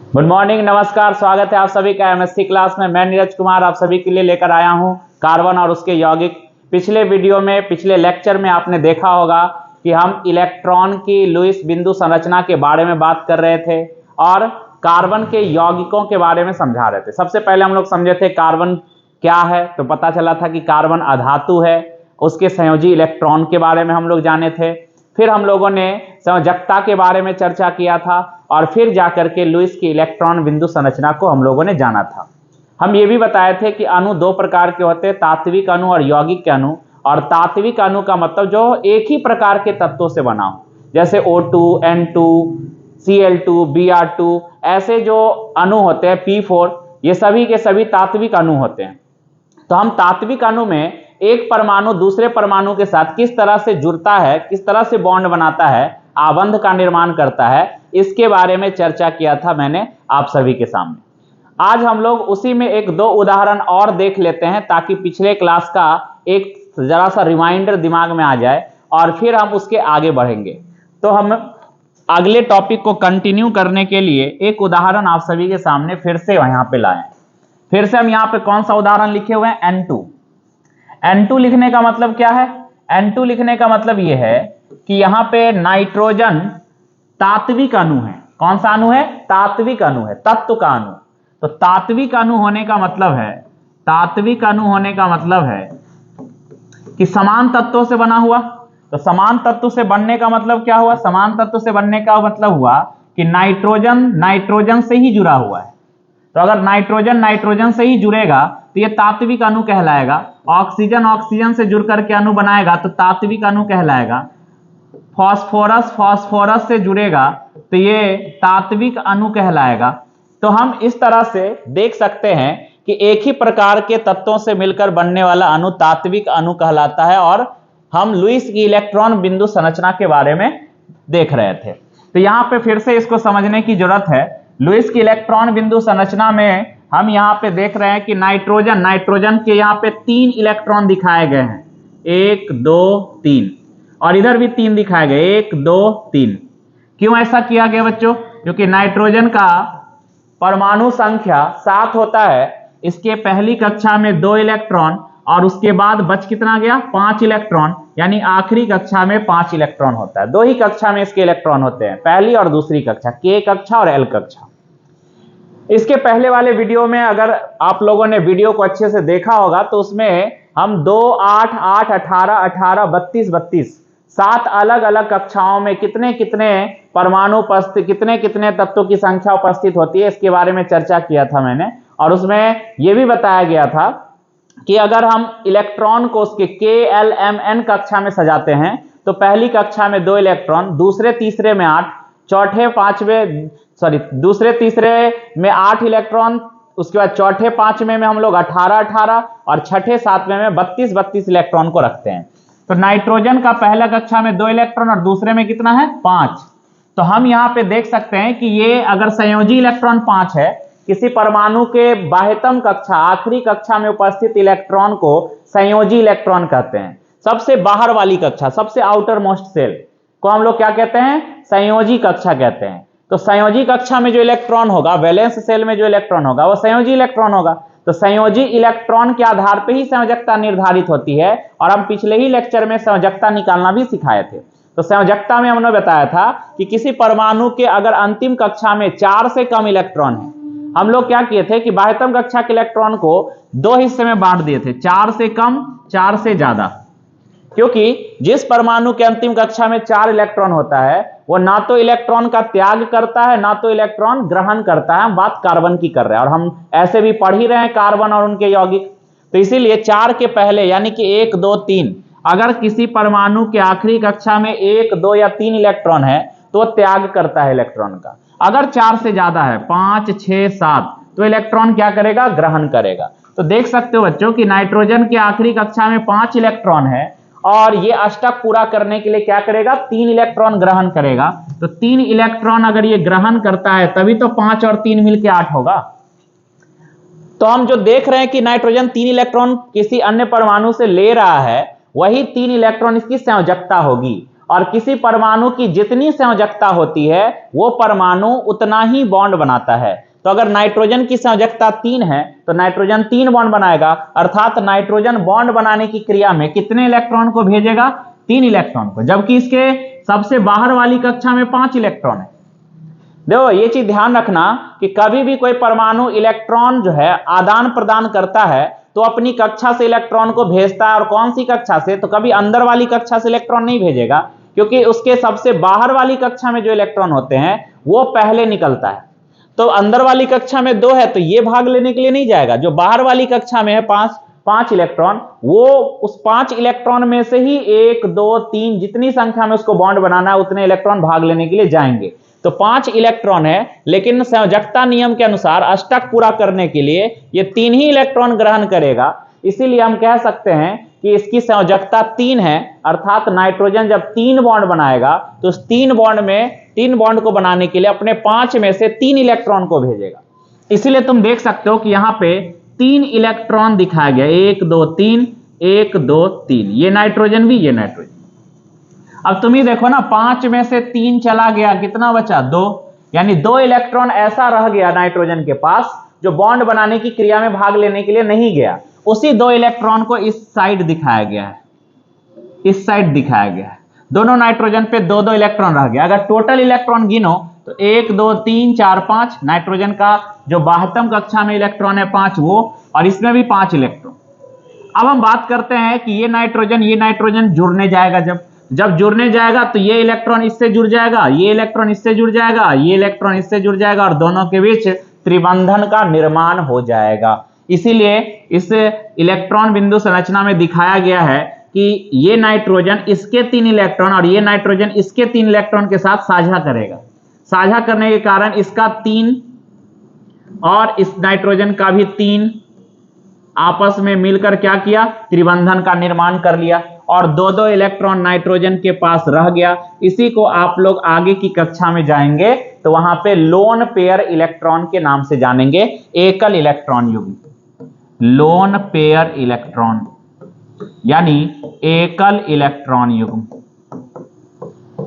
Good morning, नमस्कार, स्वागत है आप सभी का एमएससी क्लास में। मैं नीरज कुमार आप सभी के लिए लेकर आया हूं कार्बन और उसके यौगिक। पिछले वीडियो में, पिछले लेक्चर में आपने देखा होगा कि हम इलेक्ट्रॉन की लुईस बिंदु संरचना के बारे में बात कर रहे थे और कार्बन के यौगिकों के बारे में समझा रहे थे। सबसे पहले हम लोग समझे थे कार्बन क्या है, तो पता चला था कि कार्बन अधातु है। उसके संयोजी इलेक्ट्रॉन के बारे में हम लोग जाने थे। फिर हम लोगों ने संयोजकता के बारे में चर्चा किया था और फिर जाकर के लुईस की इलेक्ट्रॉन बिंदु संरचना को हम लोगों ने जाना था। हम ये भी बताए थे कि अणु दो प्रकार के होते हैं, तात्विक अणु और यौगिक अणु। और तात्विक अणु का मतलब जो एक ही प्रकार के तत्वों से बना हो, जैसे O2, N2, Cl2, Br2, ऐसे जो अणु होते हैं, P4, ये सभी के सभी तात्विक अणु होते हैं। तो हम तात्विक अणु में एक परमाणु दूसरे परमाणु के साथ किस तरह से जुड़ता है, किस तरह से बॉन्ड बनाता है, आबंध का निर्माण करता है, इसके बारे में चर्चा किया था मैंने आप सभी के सामने। आज हम लोग उसी में एक दो उदाहरण और देख लेते हैं ताकि पिछले क्लास का एक जरा सा रिमाइंडर दिमाग में आ जाए और फिर हम उसके आगे बढ़ेंगे। तो हम अगले टॉपिक को कंटिन्यू करने के लिए एक उदाहरण आप सभी के सामने फिर से यहां पे लाए। फिर से हम यहां पे कौन सा उदाहरण लिखे हुए हैं? N2। N2 लिखने का मतलब क्या है? N2 लिखने का मतलब यह है कि यहां पे नाइट्रोजन तात्विक अणु है। कौन सा अणु है? तात्विक अणु है, तत्व का अणु। तो तात्विक अणु होने का मतलब है, तात्विक अणु होने का मतलब है कि समान तत्वों से बना हुआ। तो समान तत्व से बनने का मतलब क्या हुआ? समान तत्व से बनने का मतलब हुआ कि नाइट्रोजन नाइट्रोजन से ही जुड़ा हुआ है। तो अगर नाइट्रोजन नाइट्रोजन से ही जुड़ेगा तो ये तात्विक अणु कहलाएगा। ऑक्सीजन ऑक्सीजन से जुड़ करके अणु बनाएगा तो तात्विक अणु कहलाएगा। फास्फोरस फास्फोरस से जुड़ेगा तो ये तात्विक अणु कहलाएगा। तो हम इस तरह से देख सकते हैं कि एक ही प्रकार के तत्वों से मिलकर बनने वाला अणु तात्विक अणु कहलाता है। और हम लुईस की इलेक्ट्रॉन बिंदु संरचना के बारे में देख रहे थे। तो यहां पे फिर से इसको समझने की जरूरत है। लुईस की इलेक्ट्रॉन बिंदु संरचना में हम यहां पे देख रहे हैं कि नाइट्रोजन नाइट्रोजन के यहां पे 3 इलेक्ट्रॉन दिखाए गए हैं, 1 2 3, और इधर भी 3 दिखाए गए, 1 2 3। क्यों ऐसा किया गया बच्चों? क्योंकि नाइट्रोजन का परमाणु संख्या 7 होता है। इसके पहली कक्षा में 2 इलेक्ट्रॉन और उसके बाद बच कितना गया? 5 इलेक्ट्रॉन, यानी आखिरी कक्षा में 5 इलेक्ट्रॉन होता है। 2 ही कक्षा में इसके इलेक्ट्रॉन होते हैं, पहली और दूसरी कक्षा, K कक्षा और L कक्षा। इसके पहले वाले वीडियो में अगर आप लोगों ने वीडियो को अच्छे से देखा होगा तो उसमें हम 2 8 8 18 18 32 32 7 अलग अलग कक्षाओं में कितने कितने परमाणु उपस्थित, कितने कितने तत्वों की संख्या उपस्थित होती है, इसके बारे में चर्चा किया था मैंने। और उसमें यह भी बताया गया था कि अगर हम इलेक्ट्रॉन को उसके K L M N कक्षा में सजाते हैं तो पहली कक्षा में 2 इलेक्ट्रॉन, दूसरे तीसरे में 8, दूसरे तीसरे में 8 इलेक्ट्रॉन, उसके बाद चौथे पांचवें में हम लोग 18 18 और छठे सातवें में 32 32 इलेक्ट्रॉन को रखते हैं। तो नाइट्रोजन का पहला कक्षा में 2 इलेक्ट्रॉन और दूसरे में कितना है? 5। तो हम यहां पे देख सकते हैं कि ये अगर संयोजी इलेक्ट्रॉन 5 है, किसी परमाणु के बाह्यतम कक्षा, आखिरी कक्षा में उपस्थित इलेक्ट्रॉन को संयोजी इलेक्ट्रॉन कहते हैं। सबसे बाहर वाली कक्षा, सबसे आउटर मोस्ट सेल को हम लोग क्या कहते हैं? संयोजी कक्षा कहते हैं। तो संयोजी कक्षा में जो इलेक्ट्रॉन होगा, वैलेंस सेल में जो इलेक्ट्रॉन होगा वो संयोजी इलेक्ट्रॉन होगा। तो संयोजी इलेक्ट्रॉन के आधार पर ही संयोजकता निर्धारित होती है। और हम पिछले ही लेक्चर में संयोजकता निकालना भी सिखाए थे। तो संयोजकता में हमने बताया था कि किसी परमाणु के अगर अंतिम कक्षा में 4 से कम इलेक्ट्रॉन है, हम लोग क्या किए थे कि बाह्यतम कक्षा के इलेक्ट्रॉन को 2 हिस्से में बांट दिए थे, 4 से कम, 4 से ज्यादा। क्योंकि जिस परमाणु के अंतिम कक्षा में 4 इलेक्ट्रॉन होता है वो ना तो इलेक्ट्रॉन का त्याग करता है ना तो इलेक्ट्रॉन ग्रहण करता है। हम बात कार्बन की कर रहे हैं और हम ऐसे भी पढ़ ही रहे हैं कार्बन और उनके यौगिक। तो इसीलिए 4 के पहले यानी कि 1 2 3, अगर किसी परमाणु के आखिरी कक्षा में 1 2 या 3 इलेक्ट्रॉन है तो त्याग करता है इलेक्ट्रॉन का। अगर 4 से ज्यादा है, 5 6 7, तो इलेक्ट्रॉन क्या करेगा? ग्रहण करेगा। तो देख सकते हो बच्चों कि नाइट्रोजन की आखिरी कक्षा में 5 इलेक्ट्रॉन है और ये अष्टक पूरा करने के लिए क्या करेगा? 3 इलेक्ट्रॉन ग्रहण करेगा। तो 3 इलेक्ट्रॉन अगर ये ग्रहण करता है तभी तो 5 और 3 मिलकर 8 होगा। तो हम जो देख रहे हैं कि नाइट्रोजन 3 इलेक्ट्रॉन किसी अन्य परमाणु से ले रहा है, वही 3 इलेक्ट्रॉन इसकी संयोजकता होगी। और किसी परमाणु की जितनी संयोजकता होती है वो परमाणु उतना ही बॉन्ड बनाता है। तो अगर नाइट्रोजन की संयोजकता 3 है तो नाइट्रोजन 3 बॉन्ड बनाएगा, अर्थात नाइट्रोजन बॉन्ड बनाने की क्रिया में कितने इलेक्ट्रॉन को भेजेगा? 3 इलेक्ट्रॉन को, जबकि इसके सबसे बाहर वाली कक्षा में 5 इलेक्ट्रॉन है। देखो ये चीज ध्यान रखना कि कभी भी कोई परमाणु इलेक्ट्रॉन जो है आदान प्रदान करता है तो अपनी कक्षा से इलेक्ट्रॉन को भेजता है, और कौन सी कक्षा से? तो कभी अंदर वाली कक्षा से इलेक्ट्रॉन नहीं भेजेगा, क्योंकि उसके सबसे बाहर वाली कक्षा में जो इलेक्ट्रॉन होते हैं वो पहले निकलता है। तो अंदर वाली कक्षा में 2 है तो ये भाग लेने के लिए नहीं जाएगा, जो बाहर वाली कक्षा में है 5 इलेक्ट्रॉन, वो उस 5 इलेक्ट्रॉन में से ही 1 2 3 जितनी संख्या में उसको बॉन्ड बनाना है उतने इलेक्ट्रॉन भाग लेने के लिए जाएंगे। तो 5 इलेक्ट्रॉन है, लेकिन संयोजकता नियम के अनुसार अष्टक पूरा करने के लिए ये 3 ही इलेक्ट्रॉन ग्रहण करेगा। इसीलिए हम कह सकते हैं कि इसकी संयोजकता 3 है, अर्थात नाइट्रोजन जब 3 बॉन्ड बनाएगा तो उस 3 बॉन्ड को बनाने के लिए अपने 5 में से 3 इलेक्ट्रॉन को भेजेगा। इसीलिए तुम देख सकते हो कि यहां पे 3 इलेक्ट्रॉन दिखाया गया, 1 2 3 1 2 3, ये नाइट्रोजन भी, ये नाइट्रोजन। अब तुम ही देखो ना, 5 में से 3 चला गया, कितना बचा? 2, यानी 2 इलेक्ट्रॉन ऐसा रह गया नाइट्रोजन के पास जो बॉन्ड बनाने की क्रिया में भाग लेने के लिए नहीं गया। उसी 2 इलेक्ट्रॉन को इस साइड दिखाया गया है, इस साइड दिखाया गया है। दोनों नाइट्रोजन पे 2 इलेक्ट्रॉन रह गया। अगर टोटल इलेक्ट्रॉन गिनो तो 1 2 3 4 5, नाइट्रोजन का जो बाह्यतम कक्षा में इलेक्ट्रॉन है 5 वो, और इसमें भी 5 इलेक्ट्रॉन। अब हम बात करते हैं कि ये नाइट्रोजन जुड़ने जाएगा। जब जुड़ने जाएगा तो ये इलेक्ट्रॉन इससे जुड़ जाएगा, ये इलेक्ट्रॉन इससे जुड़ जाएगा, ये इलेक्ट्रॉन इससे जुड़ जाएगा, और दोनों के बीच त्रिबंधन का निर्माण हो जाएगा। इसीलिए इस इलेक्ट्रॉन बिंदु संरचना में दिखाया गया है कि ये नाइट्रोजन इसके 3 इलेक्ट्रॉन और ये नाइट्रोजन इसके 3 इलेक्ट्रॉन के साथ साझा करेगा। साझा करने के कारण इसका 3 और इस नाइट्रोजन का भी 3 आपस में मिलकर क्या किया? त्रिबंधन का निर्माण कर लिया, और 2 इलेक्ट्रॉन नाइट्रोजन के पास रह गया। इसी को आप लोग आगे की कक्षा में जाएंगे तो वहां पे लोन पेयर इलेक्ट्रॉन के नाम से जानेंगे, एकल इलेक्ट्रॉन युग्म, लोन पेयर इलेक्ट्रॉन यानी एकल इलेक्ट्रॉन युग्म।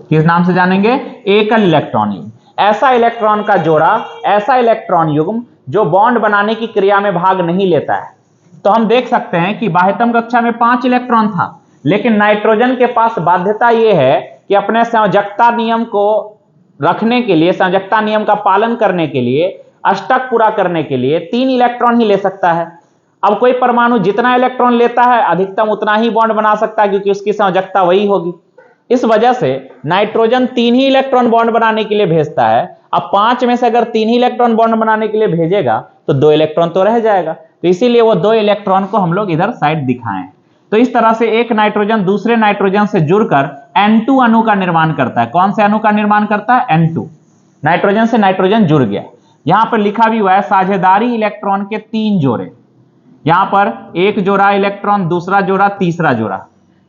किस नाम से जानेंगे? एकल इलेक्ट्रॉन युग्म। ऐसा इलेक्ट्रॉन का जोड़ा, ऐसा इलेक्ट्रॉन युग्म जो बॉन्ड बनाने की क्रिया में भाग नहीं लेता है। तो हम देख सकते हैं कि बाह्यतम कक्षा में 5 इलेक्ट्रॉन था, लेकिन नाइट्रोजन के पास बाध्यता यह है कि अपने संयोजकता नियम को रखने के लिए, संयोजकता नियम का पालन करने के लिए, अष्टक पूरा करने के लिए 3 इलेक्ट्रॉन ही ले सकता है। अब कोई परमाणु जितना इलेक्ट्रॉन लेता है अधिकतम उतना ही बॉन्ड बना सकता है, क्योंकि उसकी संयोजकता वही होगी। इस वजह से नाइट्रोजन 3 ही इलेक्ट्रॉन बॉन्ड बनाने के लिए भेजता है। अब 5 में से अगर 3 ही इलेक्ट्रॉन बॉन्ड बनाने के लिए भेजेगा तो 2 इलेक्ट्रॉन तो रह जाएगा। तो इसीलिए वो 2 इलेक्ट्रॉन को हम लोग इधर साइड दिखाएं। तो इस तरह से एक नाइट्रोजन दूसरे नाइट्रोजन से जुड़कर N2 अणु का निर्माण करता है। कौन से अणु का निर्माण करता है? N2। नाइट्रोजन से नाइट्रोजन जुड़ गया। यहां पर लिखा भी हुआ है साझेदारी इलेक्ट्रॉन के 3 जोड़े। यहां पर एक जोड़ा इलेक्ट्रॉन, दूसरा जोड़ा, तीसरा जोड़ा,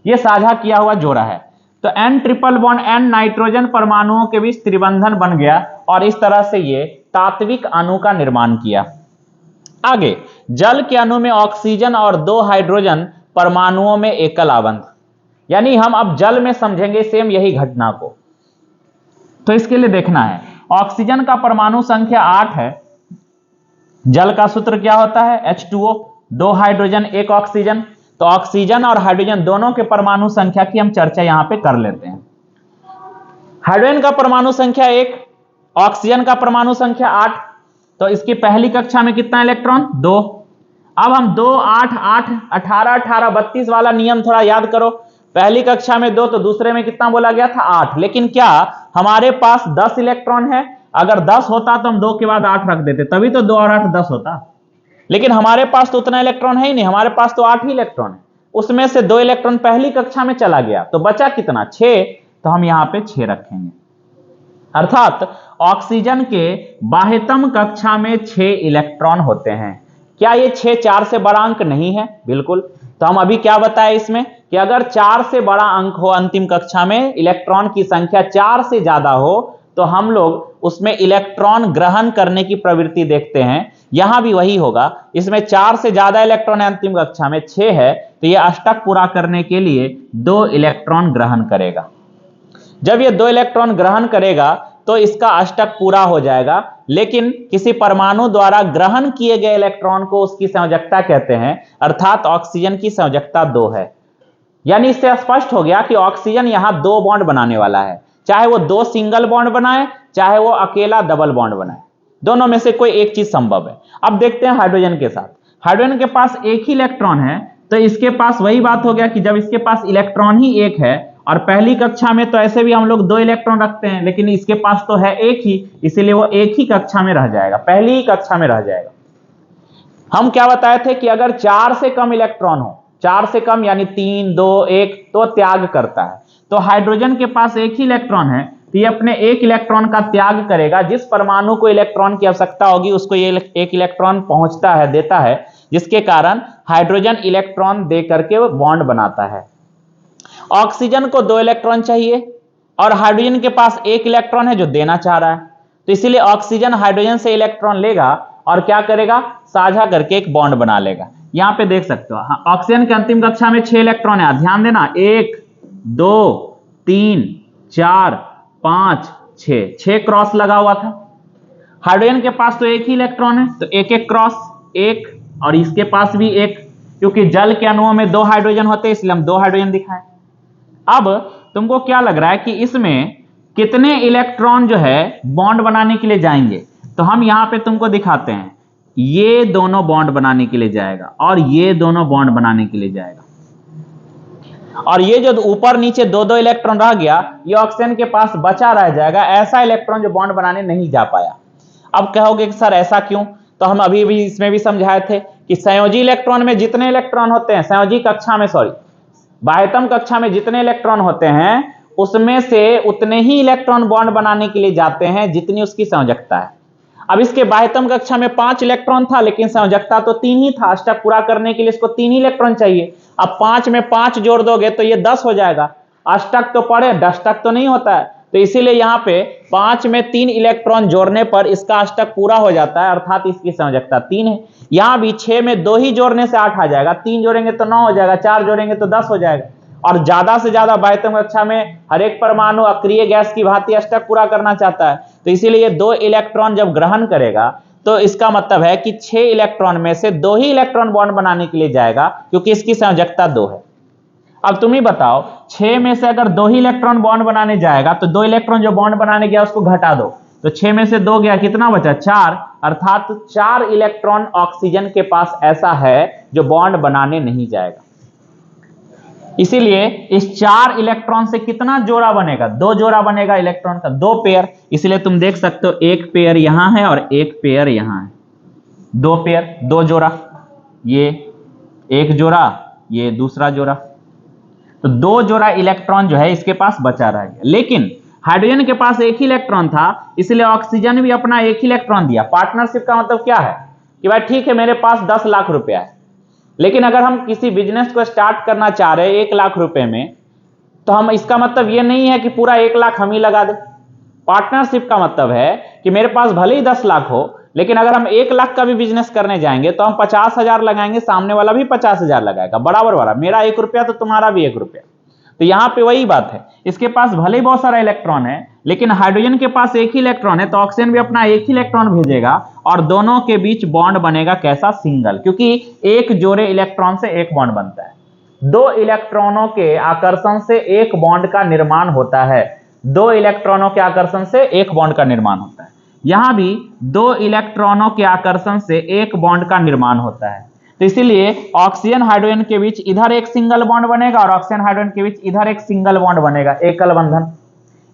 यह साझा किया हुआ जोड़ा है। तो N triple bond N nitrogen परमाणुओं के बीच त्रिबंधन बन गया, और इस तरह से ये तात्विक अणु का निर्माण किया। आगे जल के अणु में ऑक्सीजन और 2 हाइड्रोजन परमाणुओं में एकल आबंध, यानी हम अब जल में समझेंगे सेम यही घटना को। तो इसके लिए देखना है, ऑक्सीजन का परमाणु संख्या 8 है। जल का सूत्र क्या होता है? H2O, 2 hydrogen 1 oxygen. तो ऑक्सीजन और हाइड्रोजन दोनों के परमाणु संख्या की हम चर्चा यहां पे कर लेते हैं। हाइड्रोजन का परमाणु संख्या 1, ऑक्सीजन का परमाणु संख्या 8। तो इसकी पहली कक्षा में कितना इलेक्ट्रॉन? 2। अब हम 2 8 8 18 18 32 वाला नियम थोड़ा याद करो। पहली कक्षा में 2 तो दूसरे में कितना बोला गया था? 8। लेकिन क्या हमारे पास 10 इलेक्ट्रॉन है? अगर 10 होता तो हम 2 के बाद 8 रख देते, तभी तो 2 और 8 10 होता। लेकिन हमारे पास तो उतना इलेक्ट्रॉन है ही नहीं, हमारे पास तो 8 ही इलेक्ट्रॉन है। उसमें से 2 इलेक्ट्रॉन पहली कक्षा में चला गया, तो बचा कितना? 6। तो हम यहां पे 6 रखेंगे। अर्थात ऑक्सीजन के बाह्यतम कक्षा में 6 इलेक्ट्रॉन होते हैं। क्या ये 6 4 से बड़ा अंक नहीं है? बिल्कुल। तो हम अभी क्या बताए इसमें कि अगर 4 से बड़ा अंक हो अंतिम कक्षा में, इलेक्ट्रॉन की संख्या 4 से ज्यादा हो, तो हम लोग उसमें इलेक्ट्रॉन ग्रहण करने की प्रवृत्ति देखते हैं। यहां भी वही होगा। इसमें 4 से ज्यादा इलेक्ट्रॉन है, अंतिम कक्षा में 6 है, तो यह अष्टक पूरा करने के लिए 2 इलेक्ट्रॉन ग्रहण करेगा। जब ये 2 इलेक्ट्रॉन ग्रहण करेगा तो इसका अष्टक पूरा हो जाएगा, लेकिन किसी परमाणु द्वारा ग्रहण किए गए इलेक्ट्रॉन को उसकी संयोजकता कहते हैं, अर्थात ऑक्सीजन की संयोजकता 2 है। यानी इससे स्पष्ट हो गया कि ऑक्सीजन यहां 2 बॉन्ड बनाने वाला है, चाहे वो 2 सिंगल बॉन्ड बनाए चाहे वो अकेला डबल बॉन्ड बनाए, दोनों में से कोई एक चीज संभव है। अब देखते हैं हाइड्रोजन के साथ। हाइड्रोजन के पास एक ही इलेक्ट्रॉन है, तो इसके पास वही बात हो गया कि जब इसके पास इलेक्ट्रॉन ही एक है, और पहली कक्षा में तो ऐसे भी हम लोग 2 इलेक्ट्रॉन रखते हैं, लेकिन इसके पास तो है एक ही, इसीलिए वो एक ही कक्षा में रह जाएगा, पहली ही कक्षा में रह जाएगा। हम क्या बताए थे कि अगर 4 से कम इलेक्ट्रॉन हो, 4 से कम यानी 3, 2, 1, तो त्याग करता है। तो हाइड्रोजन के पास एक ही इलेक्ट्रॉन है, तो ये अपने एक इलेक्ट्रॉन का त्याग करेगा। जिस परमाणु को इलेक्ट्रॉन की आवश्यकता होगी उसको ये एक इलेक्ट्रॉन पहुंचता है, देता है, जिसके कारण हाइड्रोजन इलेक्ट्रॉन दे करके वो बॉन्ड बनाता है। ऑक्सीजन को 2 इलेक्ट्रॉन चाहिए और हाइड्रोजन के पास एक इलेक्ट्रॉन है जो देना चाह रहा है, तो इसीलिए ऑक्सीजन हाइड्रोजन से इलेक्ट्रॉन लेगा और क्या करेगा, साझा करके एक बॉन्ड बना लेगा। यहां पे देख सकते हो, ऑक्सीजन के अंतिम कक्षा में 6 इलेक्ट्रॉन है, ध्यान देना, 1, 2, 3, 4, 5, 6 क्रॉस लगा हुआ था। हाइड्रोजन के पास तो एक ही इलेक्ट्रॉन है, तो एक एक क्रॉस, एक, और इसके पास भी एक, क्योंकि जल के अणुओं में 2 हाइड्रोजन होते हैं इसलिए हम 2 हाइड्रोजन दिखाएं। अब तुमको क्या लग रहा है कि इसमें कितने इलेक्ट्रॉन जो है बॉन्ड बनाने के लिए जाएंगे, तो हम यहां पे तुमको दिखाते हैं, ये दोनों बॉन्ड बनाने के लिए जाएगा और ये दोनों बॉन्ड बनाने के लिए जाएगा, और ये जो ऊपर नीचे 2-2 इलेक्ट्रॉन रह गया, ये ऑक्सीजन के पास बचा रह जाएगा, ऐसा इलेक्ट्रॉन जो बॉन्ड बनाने नहीं जा पाया। अब कहोगे कि सर ऐसा क्यों, तो हम अभी भी इसमें भी समझाए थे कि संयोजी इलेक्ट्रॉन में जितने इलेक्ट्रॉन होते हैं, संयोजी कक्षा में, बाह्यतम कक्षा में जितने इलेक्ट्रॉन होते हैं उसमें से उतने ही इलेक्ट्रॉन बॉन्ड बनाने के लिए जाते हैं जितनी उसकी संयोजकता है। अब इसके बाह्यतम कक्षा में 5 इलेक्ट्रॉन था, लेकिन संयोजकता तो 3 ही था, अष्टक पूरा करने के लिए इसको 3 ही इलेक्ट्रॉन चाहिए। अब 5 में 5 जोड़ दोगे तो ये 10 हो जाएगा, अष्टक तो पड़े, दशटक तो नहीं होता है, तो इसीलिए यहां पे 5 में 3 इलेक्ट्रॉन जोड़ने पर इसका अष्टक पूरा हो जाता है, अर्थात इसकी संयोजकता 3 है। यहां भी 6 में 2 ही जोड़ने से 8 आ जाएगा, 3 जोड़ेंगे तो 9 हो जाएगा, 4 जोड़ेंगे तो 10 हो जाएगा। और ज्यादा से ज्यादा बाह्यतम कक्षा में हर एक परमाणु अक्रिय गैस की भांति अष्टक पूरा करना चाहता है, तो इसीलिए 2 इलेक्ट्रॉन जब ग्रहण करेगा तो इसका मतलब है कि 6 इलेक्ट्रॉन में से 2 ही इलेक्ट्रॉन बॉन्ड बनाने के लिए जाएगा, क्योंकि इसकी संयोजकता 2 है। अब तुम ही बताओ, 6 में से अगर 2 ही इलेक्ट्रॉन बॉन्ड बनाने जाएगा तो 2 इलेक्ट्रॉन जो बॉन्ड बनाने गया उसको घटा दो, तो 6 में से 2 गया, कितना बचा, 4, अर्थात 4 इलेक्ट्रॉन ऑक्सीजन के पास ऐसा है जो बॉन्ड बनाने नहीं जाएगा। इसीलिए इस 4 इलेक्ट्रॉन से कितना जोड़ा बनेगा, 2 जोड़ा बनेगा इलेक्ट्रॉन का, 2 पेयर। इसलिए तुम देख सकते हो एक पेयर यहां है और एक पेयर यहां है, 2 पेयर, 2 जोड़ा, ये एक जोड़ा, ये दूसरा जोड़ा, तो 2 जोड़ा इलेक्ट्रॉन जो है इसके पास बचा रह गया। लेकिन हाइड्रोजन के पास एक ही इलेक्ट्रॉन था, इसलिए ऑक्सीजन भी अपना एक ही इलेक्ट्रॉन दिया। पार्टनरशिप का मतलब क्या है कि भाई ठीक है, मेरे पास 10 लाख रुपया है, लेकिन अगर हम किसी बिजनेस को स्टार्ट करना चाह रहे हैं 1 लाख रुपए में, तो हम, इसका मतलब ये नहीं है कि पूरा 1 लाख हम ही लगा दें। पार्टनरशिप का मतलब है कि मेरे पास भले ही 10 लाख हो, लेकिन अगर हम 1 लाख का भी बिजनेस करने जाएंगे तो हम 50,000 लगाएंगे, सामने वाला भी 50,000 लगाएगा, बराबर वाला, मेरा 1 रुपया तो तुम्हारा भी 1 रुपया। तो यहां पे वही बात है, इसके पास भले ही बहुत सारा इलेक्ट्रॉन है, लेकिन हाइड्रोजन के पास एक ही इलेक्ट्रॉन है, तो ऑक्सीजन भी अपना एक ही इलेक्ट्रॉन भेजेगा और दोनों के बीच बॉन्ड बनेगा कैसा, सिंगल, क्योंकि एक जोड़े इलेक्ट्रॉन से एक बॉन्ड बनता है। 2 इलेक्ट्रॉनों के आकर्षण से एक बॉन्ड का निर्माण होता है, 2 इलेक्ट्रॉनों के आकर्षण से एक बॉन्ड का निर्माण होता है। यहां भी 2 इलेक्ट्रॉनों के आकर्षण से एक बॉन्ड का निर्माण होता है, तो इसीलिए ऑक्सीजन हाइड्रोजन के बीच इधर एक सिंगल बॉन्ड बनेगा और ऑक्सीजन हाइड्रोजन के बीच इधर एक सिंगल बॉन्ड बनेगा, एकल बंधन।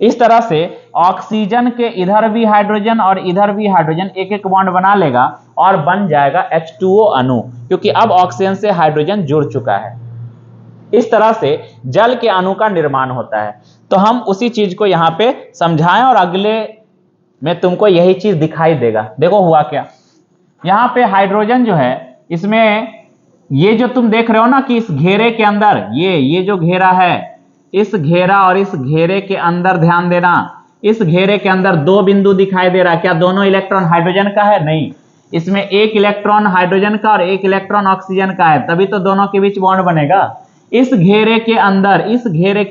इस तरह से ऑक्सीजन के इधर भी हाइड्रोजन और इधर भी हाइड्रोजन एक एक बॉन्ड बना लेगा और बन जाएगा H2O अणु, क्योंकि अब ऑक्सीजन से हाइड्रोजन जुड़ चुका है। इस तरह से जल के अणु का निर्माण होता है। तो हम उसी चीज को यहां पे समझाएं और अगले में तुमको यही चीज दिखाई देगा। देखो हुआ क्या, यहां पे हाइड्रोजन जो है, इसमें ये जो तुम देख रहे हो ना कि इस घेरे के अंदर, ये जो घेरा है, इस घेरा और इस घेरे के अंदर ध्यान देना, इस घेरे के अंदर 2 बिंदु दिखाई दे रहा है। क्या दोनों इलेक्ट्रॉन हाइड्रोजन का है? नहीं, इसमें 1 इलेक्ट्रॉन हाइड्रोजन का और 1 इलेक्ट्रॉन ऑक्सीजन का है, तभी तो दोनों के बीच बॉन्ड बनेगा। इस घेरे के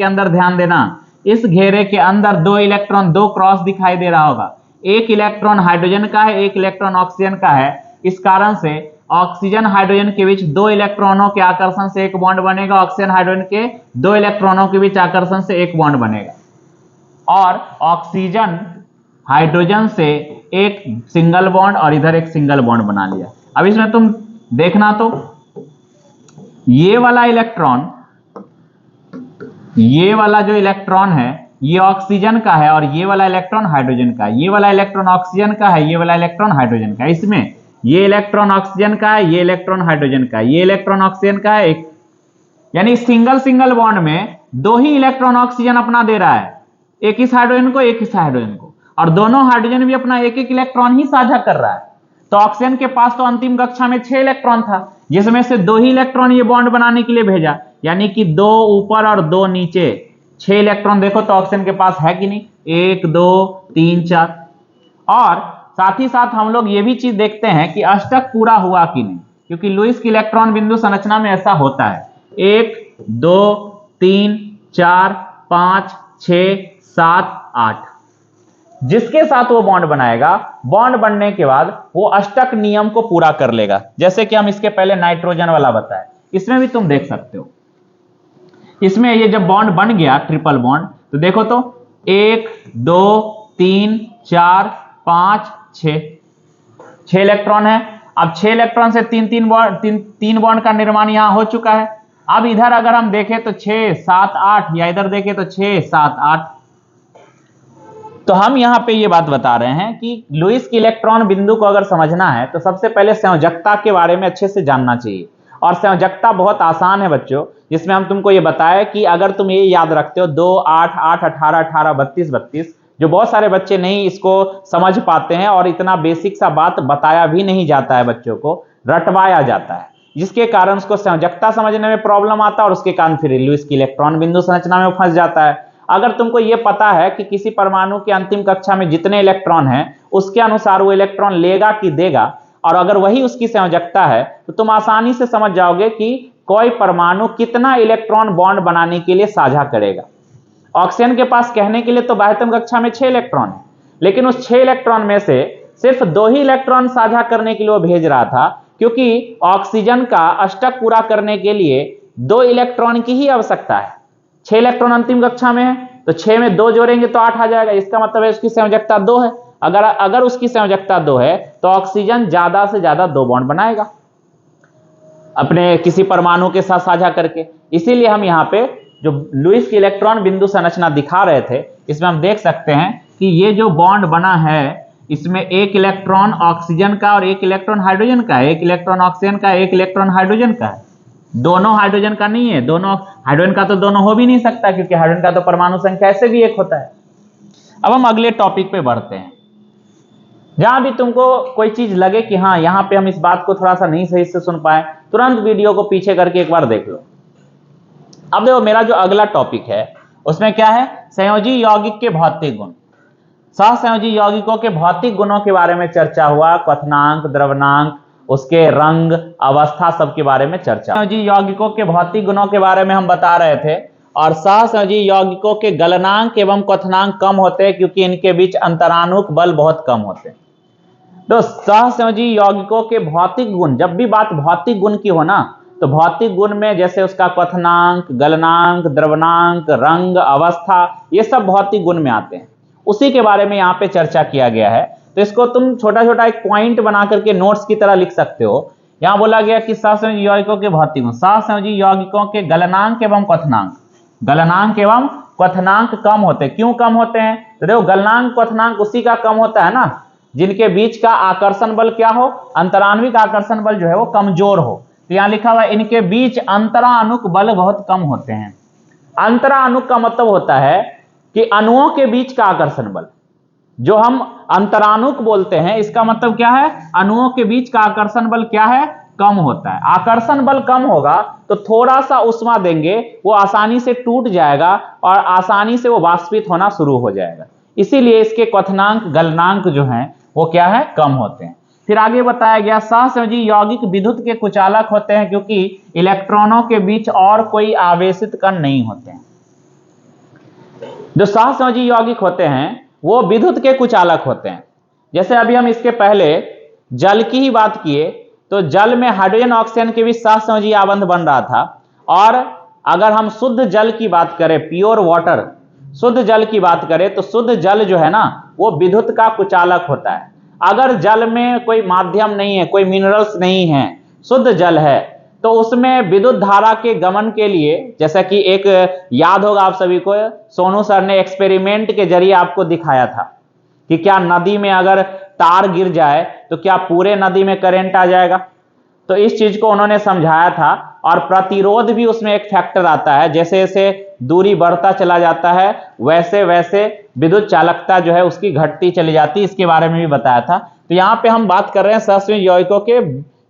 अंदर ध्यान देना, इस घेरे के अंदर दो इलेक्ट्रॉन, दो क्रॉस दिखाई दे रहा होगा। एक इलेक्ट्रॉन हाइड्रोजन का है, एक इलेक्ट्रॉन ऑक्सीजन का है। इस कारण से ऑक्सीजन हाइड्रोजन के बीच दो इलेक्ट्रॉनों के आकर्षण से एक बॉन्ड बनेगा, ऑक्सीजन हाइड्रोजन के दो इलेक्ट्रॉनों के बीच आकर्षण से एक बॉन्ड बनेगा, और ऑक्सीजन हाइड्रोजन से एक सिंगल बॉन्ड और इधर एक सिंगल बॉन्ड बना लिया। अब इसमें तुम देखना तो ये वाला इलेक्ट्रॉन, ये वाला जो इलेक्ट्रॉन है ये ऑक्सीजन का है और ये वाला इलेक्ट्रॉन हाइड्रोजन का है। ये वाला इलेक्ट्रॉन ऑक्सीजन का है, ये वाला इलेक्ट्रॉन हाइड्रोजन का है। इसमें ये इलेक्ट्रॉन ऑक्सीजन का है, ये इलेक्ट्रॉन हाइड्रोजन का है, ये इलेक्ट्रॉन ऑक्सीजन का है, एक, यानी सिंगल सिंगल बॉन्ड में दो ही इलेक्ट्रॉन ऑक्सीजन अपना दे रहा है, एक इस हाइड्रोजन को, एक इस हाइड्रोजन को, और दोनों हाइड्रोजन भी अपना एक एक इलेक्ट्रॉन ही साझा कर रहा है। तो ऑक्सीजन के पास तो अंतिम कक्षा में 6 इलेक्ट्रॉन था, जिसमें से 2 ही इलेक्ट्रॉन ये बॉन्ड बनाने के लिए भेजा, यानी कि 2 ऊपर और 2 नीचे, 6 इलेक्ट्रॉन देखो तो ऑक्सीजन के पास है कि नहीं, 1 2 3 4। और साथ ही साथ हम लोग ये भी चीज देखते हैं कि अष्टक पूरा हुआ कि नहीं, क्योंकि लुईस की इलेक्ट्रॉन बिंदु संरचना में ऐसा होता है, 1 2 3 4 5 6 7 8, जिसके साथ वो बॉन्ड बनाएगा, बॉन्ड बनने के बाद वो अष्टक नियम को पूरा कर लेगा। जैसे कि हम इसके पहले नाइट्रोजन वाला बताए, इसमें भी तुम देख सकते हो। इसमें ये जब बॉन्ड बन गया ट्रिपल बॉन्ड, तो देखो तो 1 2 3 4 5 6 इलेक्ट्रॉन है। अब 6 इलेक्ट्रॉन से तीन बॉन्ड का निर्माण यहां हो चुका है। अब इधर अगर हम देखें तो 6 7 8, या इधर देखें तो 6 7 8। तो हम यहां पे ये बात बता रहे हैं कि लुईस की इलेक्ट्रॉन बिंदु को अगर समझना है तो सबसे पहले संयोजकता के बारे में अच्छे से जानना चाहिए। और संयोजकता बहुत आसान है बच्चों, जिसमें हम तुमको ये बताया कि अगर तुम ये याद रखते हो 2 8 8 18 18 32 32, जो बहुत सारे बच्चे नहीं इसको समझ पाते हैं और इतना बेसिक सा बात बताया भी नहीं जाता है, बच्चों को रटवाया जाता है, जिसके कारण उसको संयोजकता समझने में प्रॉब्लम आता है और उसके कारण फिर लुईस की इलेक्ट्रॉन बिंदु संरचना में फंस जाता है। अगर तुमको ये पता है कि किसी परमाणु की अंतिम कक्षा में जितने इलेक्ट्रॉन हैं उसके अनुसार वो इलेक्ट्रॉन लेगा कि देगा, और अगर वही उसकी संयोजकता है, तो तुम आसानी से समझ जाओगे कि कोई परमाणु कितना इलेक्ट्रॉन बॉन्ड बनाने के लिए साझा करेगा। ऑक्सीजन के पास कहने के लिए तो बाह्यतम कक्षा में 6 इलेक्ट्रॉन है, लेकिन उस 6 इलेक्ट्रॉन में से सिर्फ 2 ही इलेक्ट्रॉन साझा करने के लिए वो भेज रहा था, क्योंकि ऑक्सीजन का अष्टक पूरा करने के लिए 2 इलेक्ट्रॉन की ही आवश्यकता है। 6 इलेक्ट्रॉन अंतिम कक्षा में है, तो 6 में 2 जोड़ेंगे तो 8 आ जाएगा। इसका मतलब है उसकी संयोजकता 2 है। अगर उसकी संयोजकता 2 है तो ऑक्सीजन ज्यादा से ज्यादा 2 बॉन्ड बनाएगा अपने किसी परमाणु के साथ साझा करके। इसीलिए हम यहाँ पे जो लुईस की इलेक्ट्रॉन बिंदु संरचना दिखा रहे थे, इसमें हम देख सकते हैं कि ये जो बॉन्ड बना है, इसमें एक इलेक्ट्रॉन ऑक्सीजन का और एक इलेक्ट्रॉन हाइड्रोजन का है, एक इलेक्ट्रॉन ऑक्सीजन का, एक इलेक्ट्रॉन हाइड्रोजन का है। दोनों हाइड्रोजन का नहीं है, दोनों हाइड्रोजन का तो दोनों हो भी नहीं सकता, क्योंकि हाइड्रोजन का तो परमाणु संख्या ऐसे भी एक होता है। अब हम अगले टॉपिक पे बढ़ते हैं। जहां भी तुमको कोई चीज लगे कि हाँ यहां पे हम इस बात को थोड़ा सा नहीं सही से सुन पाए, तुरंत वीडियो को पीछे करके एक बार देख लो। अब देखो मेरा जो अगला टॉपिक है उसमें क्या है, संयोजी यौगिक के भौतिक गुण। सहसंयोजी यौगिकों के भौतिक गुणों के बारे में चर्चा हुआ, क्वथनांक, द्रवनांक, उसके रंग, अवस्था, सब के बारे में चर्चा। सहसंयोजी यौगिकों के भौतिक गुणों के बारे में हम बता रहे थे, और सहसंयोजी यौगिकों के गलनांक एवं क्वथनांक कम होते हैं, क्योंकि इनके बीच अंतराणुक बल बहुत कम होते हैं। तो सहसंयोजी यौगिकों के भौतिक गुण, जब भी बात भौतिक गुण की हो ना, तो भौतिक गुण में जैसे उसका क्वथनांक, गलनांक, द्रवनांक, रंग, अवस्था, ये सब भौतिक गुण में आते हैं। उसी के बारे में यहाँ पे चर्चा किया गया है। तो इसको तुम छोटा छोटा एक पॉइंट बना करके नोट्स की तरह लिख सकते हो। यहाँ बोला गया कि सहसंयोजी यौगिकों के भौतिक गुण, सहसंयोजी यौगिकों के गलनांक एवं क्वथनांक, गलनांक एवं क्वथनांक कम होते हैं। क्यों कम होते हैं? तो देखो गलनांक क्वथनांक उसी का कम होता है ना जिनके बीच का आकर्षण बल क्या हो, अंतराण्विक आकर्षण बल जो है वो कमजोर हो। तो यहां लिखा हुआ है इनके बीच अंतराणुक बल बहुत कम होते हैं। अंतराणुक का मतलब होता है कि अणुओं के बीच का आकर्षण बल, जो हम अंतराणुक बोलते हैं, इसका मतलब क्या है, अणुओं के बीच का आकर्षण बल क्या है, कम होता है। आकर्षण बल कम होगा तो थोड़ा सा उष्मा देंगे, वो आसानी से टूट जाएगा और आसानी से वो वाष्पित होना शुरू हो जाएगा। इसीलिए इसके क्वथनांक, गलनांक जो हैं वो क्या है, कम होते हैं। फिर आगे बताया गया सहसंयोजी यौगिक विद्युत के कुचालक होते हैं, क्योंकि इलेक्ट्रॉनों के बीच और कोई आवेशित कण नहीं होते हैं। जो सहसंयोजी यौगिक होते हैं वो विद्युत के कुचालक होते हैं। जैसे अभी हम इसके पहले जल की ही बात किए, तो जल में हाइड्रोजन ऑक्सीजन के बीच सहसंयोजी आबंध बन रहा था। और अगर हम शुद्ध जल की बात करें, प्योर वाटर, शुद्ध जल की बात करें, तो शुद्ध जल जो है ना वो विद्युत का कुचालक होता है। अगर जल में कोई माध्यम नहीं है, कोई मिनरल्स नहीं है, शुद्ध जल है, तो उसमें विद्युत धारा के गमन के लिए, जैसा कि एक याद होगा आप सभी को, सोनू सर ने एक्सपेरिमेंट के जरिए आपको दिखाया था कि क्या नदी में अगर तार गिर जाए तो क्या पूरे नदी में करंट आ जाएगा। तो इस चीज को उन्होंने समझाया था। और प्रतिरोध भी उसमें एक फैक्टर आता है, जैसे जैसे दूरी बढ़ता चला जाता है वैसे वैसे विद्युत चालकता जो है उसकी घटती चली जाती है, इसके बारे में भी बताया था। तो यहां पे हम बात कर रहे हैं सहसंयोजी यौगिकों के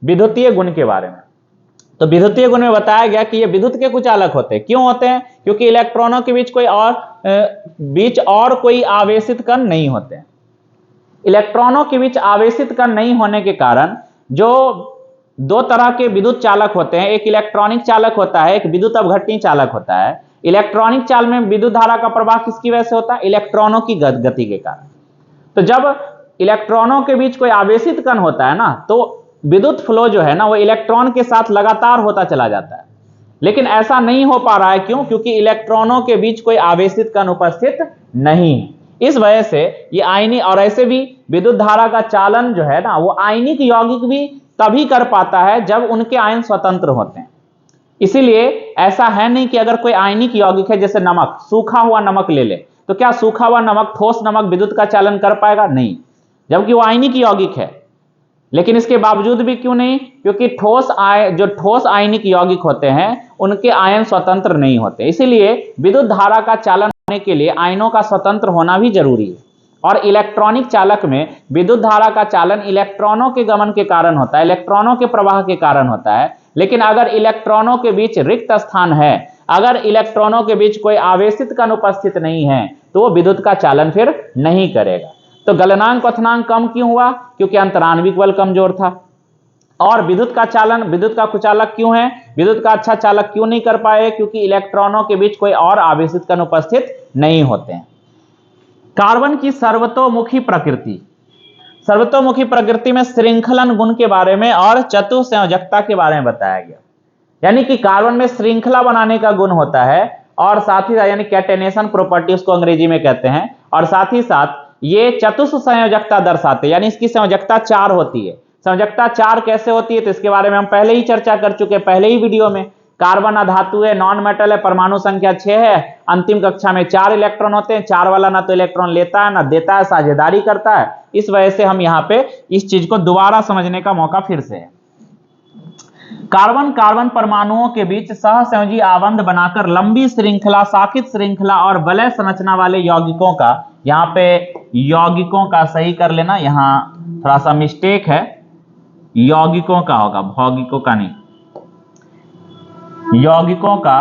विद्युतीय गुण के बारे में। तो विद्युतीय गुण में बताया गया कि ये विद्युत के कुचालक होते हैं। क्यों होते हैं? क्योंकि इलेक्ट्रॉनों के बीच और कोई आवेशित कण नहीं होते हैं। इलेक्ट्रॉनों के बीच आवेशित कण नहीं होने के कारण जो दो तरह के विद्युत चालक होते हैं, एक इलेक्ट्रॉनिक चालक होता है, एक विद्युत अपघटनीय चालक होता है। इलेक्ट्रॉनिक चाल में विद्युत धारा का प्रवाह किसकी वजह से होता है? इलेक्ट्रॉनों की गति के कारण। तो जब इलेक्ट्रॉनों के बीच कोई आवेशित कण होता है ना, तो विद्युत फ्लो जो है ना वो इलेक्ट्रॉन के साथ लगातार होता चला जाता है। लेकिन ऐसा नहीं हो पा रहा है। क्यों? क्योंकि इलेक्ट्रॉनों के बीच कोई आवेशित कण उपस्थित नहीं है। इस वजह से ये आयनिक, और ऐसे भी विद्युत धारा का चालन जो है ना वो आयनिक यौगिक भी तभी कर पाता है जब उनके आयन स्वतंत्र होते हैं। इसीलिए ऐसा है नहीं कि अगर कोई आयनिक यौगिक है, जैसे नमक, सूखा हुआ नमक ले ले, तो क्या सूखा हुआ नमक, ठोस नमक विद्युत का चालन कर पाएगा? नहीं, जबकि वो आयनिक यौगिक है। लेकिन इसके बावजूद भी क्यों नहीं? क्योंकि जो ठोस आयनिक यौगिक होते हैं उनके आयन स्वतंत्र नहीं होते। इसीलिए विद्युत धारा का चालन होने के लिए आयनों का स्वतंत्र होना भी जरूरी है। और इलेक्ट्रॉनिक चालक में विद्युत धारा का चालन इलेक्ट्रॉनों के गमन के कारण होता है, इलेक्ट्रॉनों के प्रवाह के कारण होता है। लेकिन अगर इलेक्ट्रॉनों के बीच रिक्त स्थान है, अगर इलेक्ट्रॉनों के बीच कोई आवेशित कण उपस्थित नहीं है, तो वो विद्युत का चालन फिर नहीं करेगा। तो गलनांक क्वथनांक कम क्यों हुआ? क्योंकि अंतराण्विक बल कमजोर था। और विद्युत का चालन, विद्युत का कुचालक क्यों है, विद्युत का अच्छा चालक क्यों नहीं कर पाए? क्योंकि इलेक्ट्रॉनों के बीच कोई और आवेशित कण उपस्थित नहीं होते हैं। कार्बन की सर्वतोमुखी प्रकृति, सर्वतोमुखी प्रकृति में श्रृंखलन गुण के बारे में और चतुसंयोजकता के बारे में बताया गया। यानी कि कार्बन में श्रृंखला बनाने का गुण होता है, और साथ ही यानी कैटेनेशन प्रॉपर्टी उसको अंग्रेजी में कहते हैं। और साथ ही साथ ये चतुसंयोजकता दर्शाते हैं, यानी इसकी संयोजकता 4 होती है। संयोजकता 4 कैसे होती है? तो इसके बारे में हम पहले ही चर्चा कर चुके हैं, पहले ही वीडियो में। कार्बन अधातु है, नॉन मेटल है, परमाणु संख्या 6 है, अंतिम कक्षा में 4 इलेक्ट्रॉन होते हैं। 4 वाला ना तो इलेक्ट्रॉन लेता है ना देता है, साझेदारी करता है। इस वजह से हम यहाँ पे इस चीज को दोबारा समझने का मौका फिर से है। कार्बन कार्बन परमाणुओं के बीच सहसंयोजी आबंध बनाकर लंबी श्रृंखला, शाखित श्रृंखला और वलय संरचना वाले यौगिकों का, यहाँ पे यौगिकों का सही कर लेना, यहाँ थोड़ा सा मिस्टेक है, यौगिकों का होगा, भौगिकों का नहीं, यौगिकों का,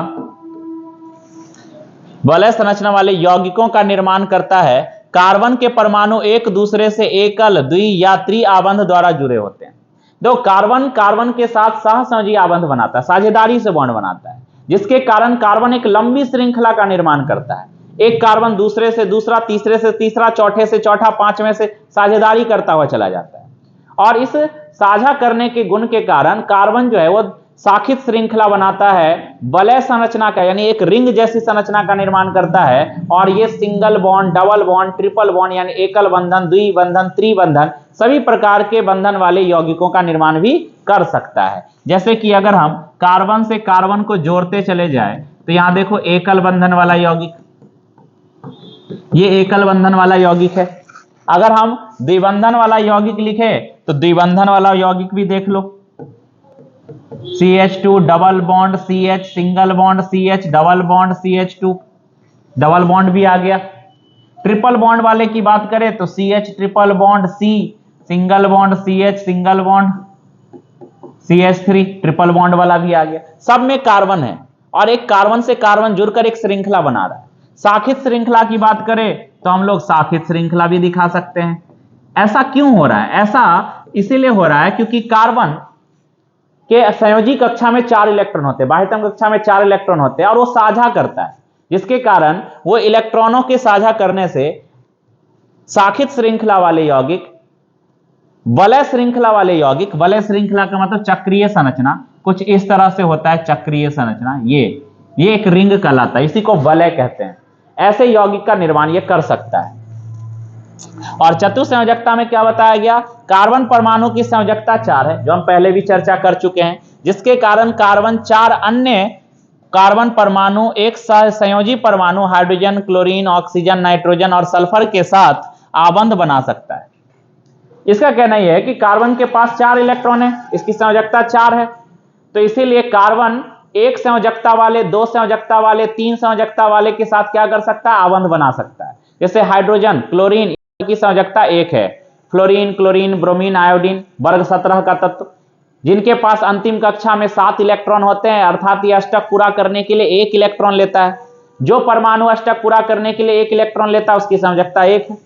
वलय संरचना वाले यौगिकों का निर्माण करता है। कार्बन के परमाणु एक दूसरे से एकल, द्वि या त्रि आबंध द्वारा जुड़े होते हैं। दो कार्बन कार्बन के साथ सहसंयोजी आबंध बनाता है, साझेदारी से बॉन्ड बनाता है, जिसके कारण कार्बन एक लंबी श्रृंखला का निर्माण करता है। एक कार्बन दूसरे से दूसरा, तीसरे से तीसरा, चौथे से चौथा, पांचवें से साझेदारी करता हुआ चला जाता है। और इस साझा करने के गुण के कारण कार्बन जो है वो शाखित श्रृंखला बनाता है, वलय संरचना का, यानी एक रिंग जैसी संरचना का निर्माण करता है। और ये single bond, double bond, triple bond, यानी एकल बंधन, द्विबंधन, त्रिबंधन, सभी प्रकार के बंधन वाले यौगिकों का निर्माण भी कर सकता है। जैसे कि अगर हम कार्बन से कार्बन को जोड़ते चले जाए, तो यहां देखो एकल बंधन वाला यौगिक, ये एकल बंधन वाला यौगिक है। अगर हम द्विबंधन वाला यौगिक लिखे तो द्विबंधन वाला यौगिक भी देख लो, CH2 double bond CH, single bond CH, double bond CH2, double bond भी आ गया। ट्रिपल बॉन्ड वाले की बात करें तो CH triple bond C, single bond CH, single bond CH3, triple bond वाला भी आ गया। सब में कार्बन है और एक कार्बन से कार्बन जुड़कर एक श्रृंखला बना रहा है। शाखित श्रृंखला की बात करें तो हम लोग शाखित श्रृंखला भी दिखा सकते हैं। ऐसा क्यों हो रहा है? ऐसा इसीलिए हो रहा है क्योंकि कार्बन के संयोजी कक्षा में 4 इलेक्ट्रॉन होते हैं, बाह्यतम कक्षा में 4 इलेक्ट्रॉन होते हैं, और वो साझा करता है। जिसके कारण वो इलेक्ट्रॉनों के साझा करने से शाखित श्रृंखला वाले यौगिक, वलय श्रृंखला वाले यौगिक, वलय श्रृंखला का मतलब चक्रीय संरचना, कुछ इस तरह से होता है चक्रीय संरचना, ये एक रिंग कहलाता है, इसी को वलय कहते हैं। ऐसे यौगिक का निर्माण ये कर सकता है। और चतुसंयोजकता में क्या बताया गया, कार्बन परमाणु की संयोजकता 4 है, जो हम पहले भी चर्चा कर चुके हैं, जिसके कारण कार्बन 4 अन्य कार्बन परमाणु एक संयोजी परमाणु हाइड्रोजन, क्लोरीन, ऑक्सीजन, नाइट्रोजन और सल्फर के साथ आबंध बना सकता है। इसका कहना यह है कि कार्बन के पास 4 इलेक्ट्रॉन है, इसकी संयोजकता 4 है, तो इसीलिए कार्बन एक संयोजकता वाले, 2 संयोजकता वाले, 3 संयोजकता वाले के साथ क्या कर सकता है, आबंध बना सकता है। जैसे हाइड्रोजन, क्लोरीन की संयोजकता 1 है, फ्लोरीन, क्लोरीन, ब्रोमीन, आयोडीन वर्ग 17 का तत्व, जिनके पास अंतिम कक्षा में 7 इलेक्ट्रॉन होते हैं, अर्थात ये अष्टक पूरा करने के लिए 1 इलेक्ट्रॉन लेता है। जो परमाणु अष्टक पूरा करने के लिए 1 इलेक्ट्रॉन लेता है उसकी संयोजकता 1 है।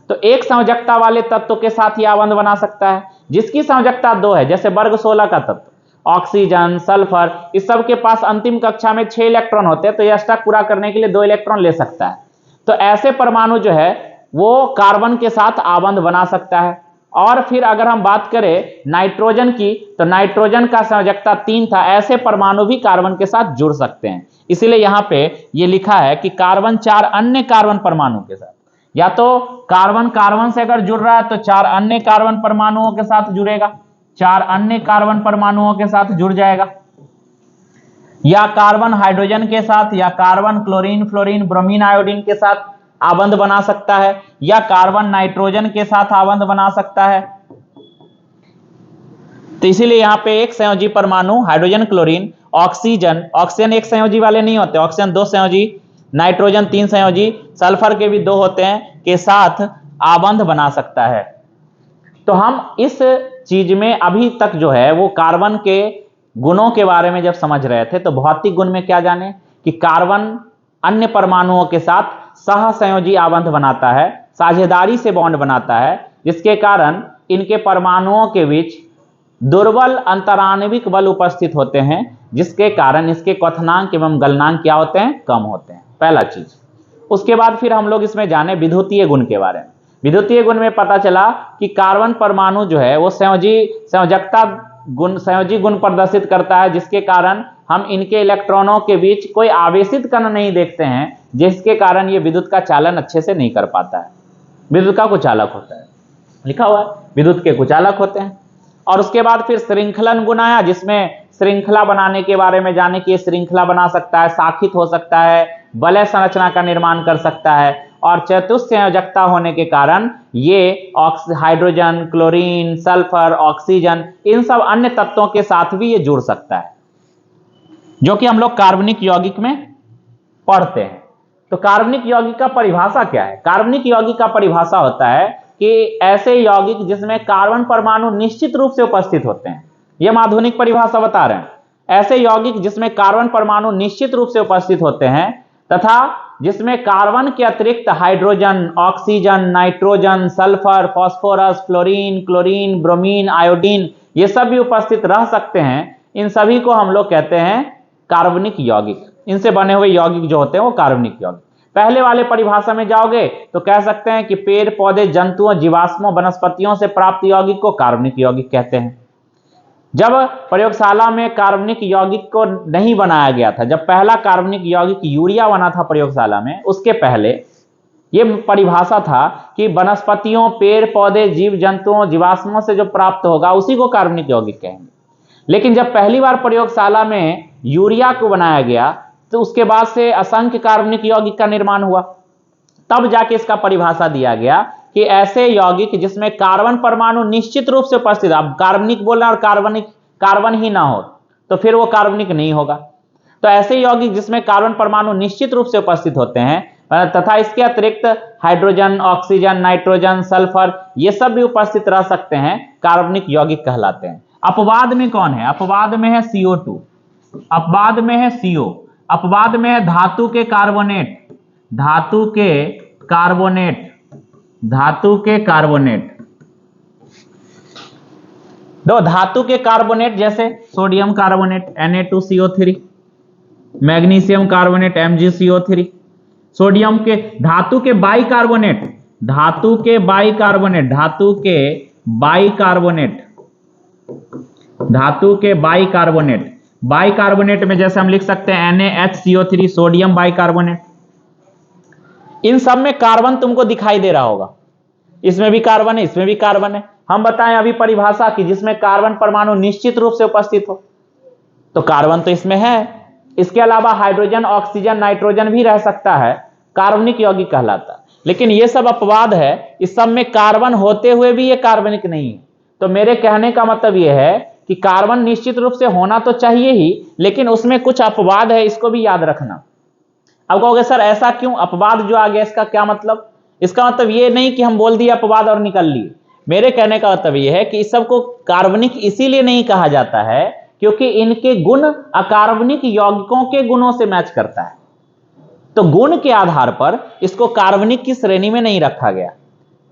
तो एक संयोजकता वाले तत्व के साथ ही आबंध बना सकता है। जिसकी संयोजकता 2 है, जैसे वर्ग 16 का तत्व, ऑक्सीजन, सल्फर, इस सब के पास अंतिम कक्षा में 6 इलेक्ट्रॉन होते हैं, तो यह अष्टक पूरा करने के लिए 2 इलेक्ट्रॉन ले सकता है। तो ऐसे परमाणु जो है वो कार्बन के साथ आबंध बना सकता है। और फिर अगर हम बात करें नाइट्रोजन की, तो नाइट्रोजन का संयोजकता 3 था, ऐसे परमाणु भी कार्बन के साथ जुड़ सकते हैं। इसीलिए यहां पे ये लिखा है कि कार्बन 4 अन्य कार्बन परमाणु के साथ, या तो कार्बन कार्बन से अगर जुड़ रहा है तो 4 अन्य कार्बन परमाणुओं के साथ जुड़ेगा, 4 अन्य कार्बन परमाणुओं के साथ जुड़ जाएगा, या कार्बन हाइड्रोजन के साथ, या carbon chlorine, fluorine, bromine, iodine के साथ आबंध बना सकता है, या कार्बन नाइट्रोजन के साथ आबंध बना सकता है। तो इसीलिए यहां पे एक संयोजी परमाणु हाइड्रोजन, क्लोरीन, ऑक्सीजन, ऑक्सीजन एक संयोजी वाले नहीं होते, ऑक्सीजन 2 संयोजी, नाइट्रोजन 3 संयोजी, सल्फर के भी 2 होते हैं, के साथ आबंध बना सकता है। तो हम इस चीज में अभी तक जो है वो कार्बन के गुणों के बारे में जब समझ रहे थे, तो भौतिक गुण में क्या जाने कि कार्बन अन्य परमाणुओं के साथ सहसंयोजी आबंध बनाता है, साझेदारी से बॉन्ड बनाता है, जिसके कारण इनके परमाणुओं के बीच दुर्बल अंतराणविक बल उपस्थित होते हैं, जिसके कारण इसके क्वथनांक एवं गलनांक क्या होते हैं, कम होते हैं। पहला चीज। उसके बाद फिर हम लोग इसमें जाने विद्युतीय गुण के बारे में। विद्युतीय गुण में पता चला कि कार्बन परमाणु जो है वो संयोजी गुण प्रदर्शित करता है, जिसके कारण हम इनके इलेक्ट्रॉनों के बीच कोई आवेशित कण नहीं देखते हैं, जिसके कारण ये विद्युत का चालन अच्छे से नहीं कर पाता है। विद्युत का कुचालक होता है, लिखा हुआ है विद्युत के कुचालक होते हैं। और उसके बाद फिर श्रृंखलन गुण आया, जिसमें श्रृंखला बनाने के बारे में जाने कि श्रृंखला बना सकता है, शाखित हो सकता है, वलय संरचना का निर्माण कर सकता है, और चतुस्संयोजकता होने के कारण ये हाइड्रोजन, क्लोरीन, सल्फर, ऑक्सीजन, इन सब अन्य तत्वों के साथ भी ये जुड़ सकता है, जो कि हम लोग कार्बनिक यौगिक में पढ़ते हैं। तो कार्बनिक यौगिक का परिभाषा क्या है? कार्बनिक यौगिक का परिभाषा होता है कि ऐसे यौगिक जिसमें कार्बन परमाणु निश्चित रूप से उपस्थित होते हैं। यह हम आधुनिक परिभाषा बता रहे हैं। ऐसे यौगिक जिसमें कार्बन परमाणु निश्चित रूप से उपस्थित होते हैं तथा जिसमें कार्बन के अतिरिक्त hydrogen, oxygen, nitrogen, sulphur, phosphorus, fluorine, chlorine, bromine, iodine ये सब भी उपस्थित रह सकते हैं। इन सभी को हम लोग कहते हैं कार्बनिक यौगिक। इनसे बने हुए यौगिक जो होते हैं वो कार्बनिक यौगिक। पहले वाले परिभाषा में जाओगे तो कह सकते हैं कि पेड़ पौधे, जंतुओं, जीवाश्मों, वनस्पतियों से प्राप्त यौगिक को कार्बनिक यौगिक कहते हैं। जब प्रयोगशाला में कार्बनिक यौगिक को नहीं बनाया गया था, जब पहला कार्बनिक यौगिक यूरिया बना था प्रयोगशाला में, उसके पहले यह परिभाषा था कि वनस्पतियों, पेड़ पौधे, जीव जंतुओं, जीवाश्मों से जो प्राप्त होगा उसी को कार्बनिक यौगिक कहेंगे। लेकिन जब पहली बार प्रयोगशाला में यूरिया को बनाया गया तो उसके बाद से असंख्य कार्बनिक यौगिक का निर्माण हुआ, तब जाके इसका परिभाषा दिया गया कि ऐसे यौगिक जिसमें कार्बन परमाणु निश्चित रूप से उपस्थित, अब कार्बनिक बोलना और कार्बन ही ना हो तो फिर वो कार्बनिक नहीं होगा। तो ऐसे यौगिक जिसमें कार्बन परमाणु निश्चित रूप से उपस्थित होते हैं तथा इसके अतिरिक्त हाइड्रोजन, ऑक्सीजन, नाइट्रोजन, सल्फर ये सब भी उपस्थित रह सकते हैं, कार्बनिक यौगिक कहलाते हैं। अपवाद में कौन है? अपवाद में है CO2, अपवाद में है CO, अपवाद में है धातु के कार्बोनेट, धातु के कार्बोनेट, धातु के कार्बोनेट। दो धातु के कार्बोनेट जैसे sodium carbonate Na2CO3, magnesium carbonate MgCO3, sodium के धातु के बाइकार्बोनेट, धातु के बाइकार्बोनेट, धातु के बाइकार्बोनेट, धातु के बाइकार्बोनेट, बाइकार्बोनेट में जैसे हम लिख सकते हैं NaHCO3 सोडियम बाइकार्बोनेट। इन सब में कार्बन तुमको दिखाई दे रहा होगा, इसमें भी कार्बन है, इसमें भी कार्बन है। हम बताएं अभी परिभाषा की, जिसमें कार्बन परमाणु निश्चित रूप से उपस्थित हो, तो कार्बन तो इसमें है। इसके अलावा हाइड्रोजन, ऑक्सीजन, नाइट्रोजन भी रह सकता है, कार्बनिक यौगिक कहलाता है। लेकिन यह सब अपवाद है, इस सब में कार्बन होते हुए भी ये कार्बनिक नहीं है। तो मेरे कहने का मतलब यह है कि कार्बन निश्चित रूप से होना तो चाहिए ही, लेकिन उसमें कुछ अपवाद है, इसको भी याद रखना। अब कहोगे सर ऐसा क्यों, अपवाद जो आ गया इसका क्या मतलब? इसका मतलब ये नहीं कि हम बोल दिए अपवाद और निकल लिए। मेरे कहने का मतलब यह है कि इस सबको कार्बनिक इसीलिए नहीं कहा जाता है क्योंकि इनके गुण अकार्बनिक यौगिकों के गुणों से मैच करता है। तो गुण के आधार पर इसको कार्बनिक की श्रेणी में नहीं रखा गया,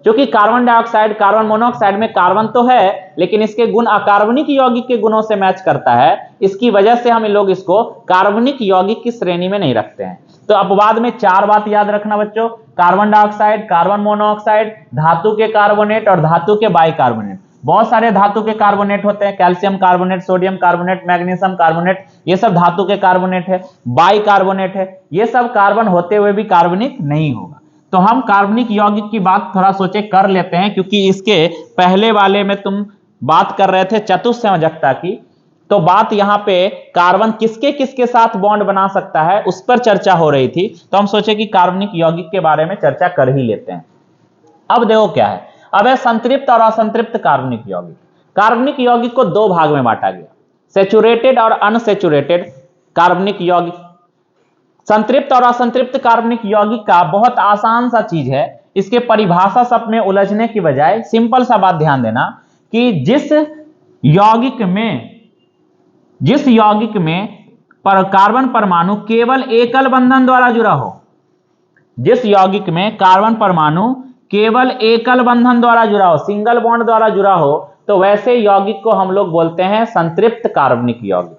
क्योंकि कार्बन डाइऑक्साइड, कार्बन मोनोऑक्साइड में कार्बन तो है, लेकिन इसके गुण अकार्बनिक यौगिक के गुणों से मैच करता है। इसकी वजह से हम लोग इसको कार्बनिक यौगिक की श्रेणी में नहीं रखते हैं। तो अपवाद में 4 बात याद रखना बच्चों, कार्बन डाइऑक्साइड, कार्बन मोनोऑक्साइड, धातु के कार्बोनेट और धातु के बाइकार्बोनेट। बहुत सारे धातु के कार्बोनेट होते हैं, calcium carbonate, sodium carbonate, magnesium carbonate, ये सब धातु के कार्बोनेट है। बाइकार्बोनेट है, ये सब कार्बन होते हुए भी कार्बनिक नहीं होगा। तो हम कार्बनिक यौगिक की बात थोड़ा सोचे कर लेते हैं, क्योंकि इसके पहले वाले में तुम बात कर रहे थे चतुस्संयोजकता की, तो बात यहां पे कार्बन किसके किसके साथ बॉन्ड बना सकता है उस पर चर्चा हो रही थी। तो हम सोचे कि कार्बनिक यौगिक के बारे में चर्चा कर ही लेते हैं। अब देखो क्या है, अब है संतृप्त और असंतृप्त कार्बनिक यौगिक। कार्बनिक यौगिक को 2 भाग में बांटा गया, सैचुरेटेड और अनसैचुरेटेड कार्बनिक यौगिक। संतृप्त और असंतृप्त कार्बनिक यौगिक का बहुत आसान सा चीज है, इसके परिभाषा सब में उलझने की बजाय सिंपल सा बात ध्यान देना कि जिस यौगिक में कार्बन परमाणु केवल एकल बंधन द्वारा जुड़ा हो, जिस यौगिक में कार्बन परमाणु केवल एकल बंधन द्वारा जुड़ा हो, सिंगल बॉन्ड द्वारा जुड़ा हो, तो वैसे यौगिक को हम लोग बोलते हैं संतृप्त कार्बनिक यौगिक।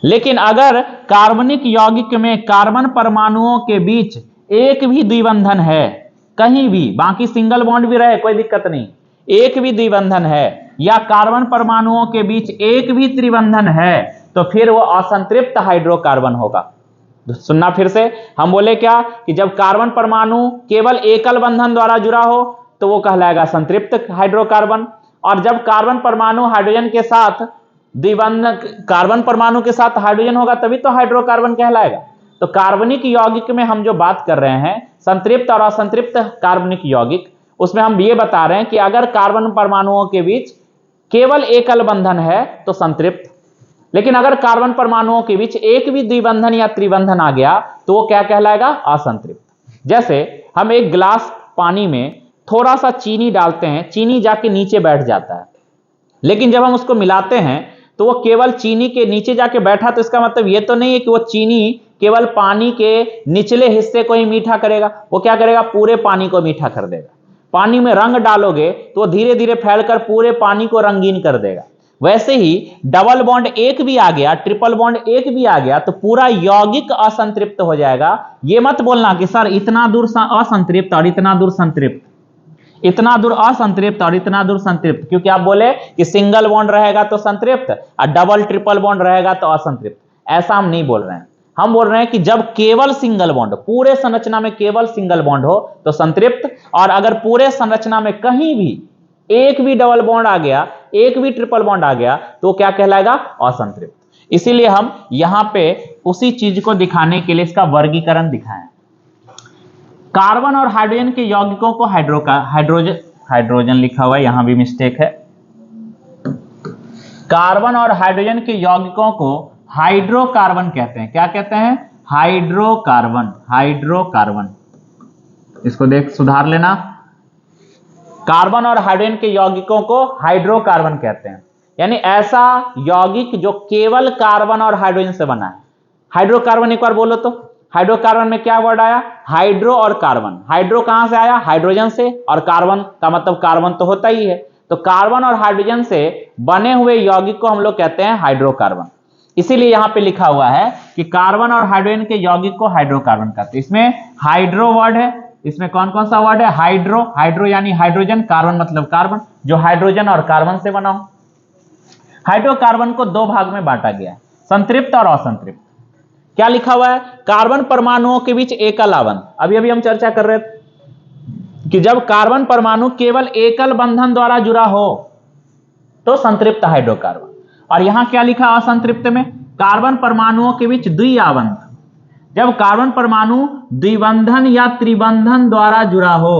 लेकिन अगर कार्बनिक यौगिक में कार्बन परमाणुओं के बीच एक भी द्विबंधन है, कहीं भी, बाकी सिंगल बॉन्ड भी रहे कोई दिक्कत नहीं, एक भी द्विबंधन है, या कार्बन परमाणुओं के बीच एक भी त्रिबंधन है, तो फिर वो असंतृप्त हाइड्रोकार्बन होगा। सुनना फिर से, हम बोले क्या कि जब कार्बन परमाणु केवल एकल बंधन द्वारा जुड़ा हो तो वो कहलाएगा संतृप्त हाइड्रोकार्बन, और जब कार्बन परमाणु हाइड्रोजन के साथ द्विबंधन, कार्बन परमाणु के साथ हाइड्रोजन होगा तभी तो हाइड्रोकार्बन कहलाएगा। तो कार्बनिक यौगिक में हम जो बात कर रहे हैं संतृप्त और असंतृप्त कार्बनिक यौगिक, उसमें हम ये बता रहे हैं कि अगर कार्बन परमाणुओं के बीच केवल एकल बंधन है तो संतृप्त, लेकिन अगर कार्बन परमाणुओं के बीच एक भी द्विबंधन या त्रिबंधन आ गया तो वो क्या कहलाएगा, असंतृप्त। जैसे हम एक गिलास पानी में थोड़ा सा चीनी डालते हैं, चीनी जाके नीचे बैठ जाता है, लेकिन जब हम उसको मिलाते हैं तो वो केवल चीनी के नीचे जाके बैठा, तो इसका मतलब ये तो नहीं है कि वो चीनी केवल पानी के निचले हिस्से को ही मीठा करेगा, वो क्या करेगा, पूरे पानी को मीठा कर देगा। पानी में रंग डालोगे तो धीरे धीरे फैलकर पूरे पानी को रंगीन कर देगा। वैसे ही डबल बॉन्ड एक भी आ गया, ट्रिपल बॉन्ड एक भी आ गया तो पूरा यौगिक असंतृप्त हो जाएगा। ये मत बोलना कि सर इतना दूर असंतृप्त और इतना दूर संतृप्त, इतना दूर असंतृप्त और इतना दूर संतृप्त, क्योंकि आप बोले कि सिंगल बॉन्ड रहेगा तो संतृप्त और डबल ट्रिपल बॉन्ड रहेगा तो असंतृप्त। ऐसा हम नहीं बोल रहे हैं, हम बोल रहे हैं कि जब केवल सिंगल बॉन्ड, पूरे संरचना में केवल सिंगल बॉन्ड हो तो संतृप्त, और अगर पूरे संरचना में कहीं भी एक भी डबल बॉन्ड आ गया, एक भी ट्रिपल बॉन्ड आ गया तो क्या कहलाएगा, असंतृप्त। इसीलिए हम यहां पे उसी चीज को दिखाने के लिए इसका वर्गीकरण दिखाएं। कार्बन और हाइड्रोजन के यौगिकों को हाइड्रोजन लिखा हुआ है, यहां भी मिस्टेक है। कार्बन और हाइड्रोजन के यौगिकों को हाइड्रोकार्बन कहते हैं। क्या कहते हैं, हाइड्रोकार्बन, हाइड्रोकार्बन। इसको देख सुधार लेना, कार्बन और हाइड्रोजन के यौगिकों को हाइड्रोकार्बन कहते हैं, यानी ऐसा यौगिक जो केवल कार्बन और हाइड्रोजन से बना है। हाइड्रोकार्बन एक बार बोलो तो, हाइड्रोकार्बन में क्या वर्ड आया, हाइड्रो और कार्बन। हाइड्रो कहां से आया, हाइड्रोजन से, और कार्बन का मतलब कार्बन तो होता ही है, तो कार्बन और हाइड्रोजन से बने हुए यौगिक को हम लोग कहते हैं हाइड्रोकार्बन। इसीलिए यहां पे लिखा हुआ है कि कार्बन और हाइड्रोजन के यौगिक को हाइड्रोकार्बन कहते हैं। इसमें हाइड्रो वर्ड है, इसमें कौन कौन सा वर्ड है? हाइड्रो, हाइड्रो यानी हाइड्रोजन, कार्बन मतलब कार्बन, जो हाइड्रोजन और कार्बन से बना हो। हाइड्रोकार्बन को दो भाग में बांटा गया है, संतृप्त और असंतृप्त। क्या लिखा हुआ है? कार्बन परमाणुओं के बीच एकल आवंत। अभी अभी हम चर्चा कर रहे थे कि जब कार्बन परमाणु केवल एकल बंधन द्वारा जुड़ा हो तो संतृप्त हाइड्रोकार्बन। और यहां क्या लिखा असंतृप्त में? कार्बन परमाणुओं के बीच द्विआवंत, जब कार्बन परमाणु द्विबंधन या त्रिबंधन द्वारा जुड़ा हो।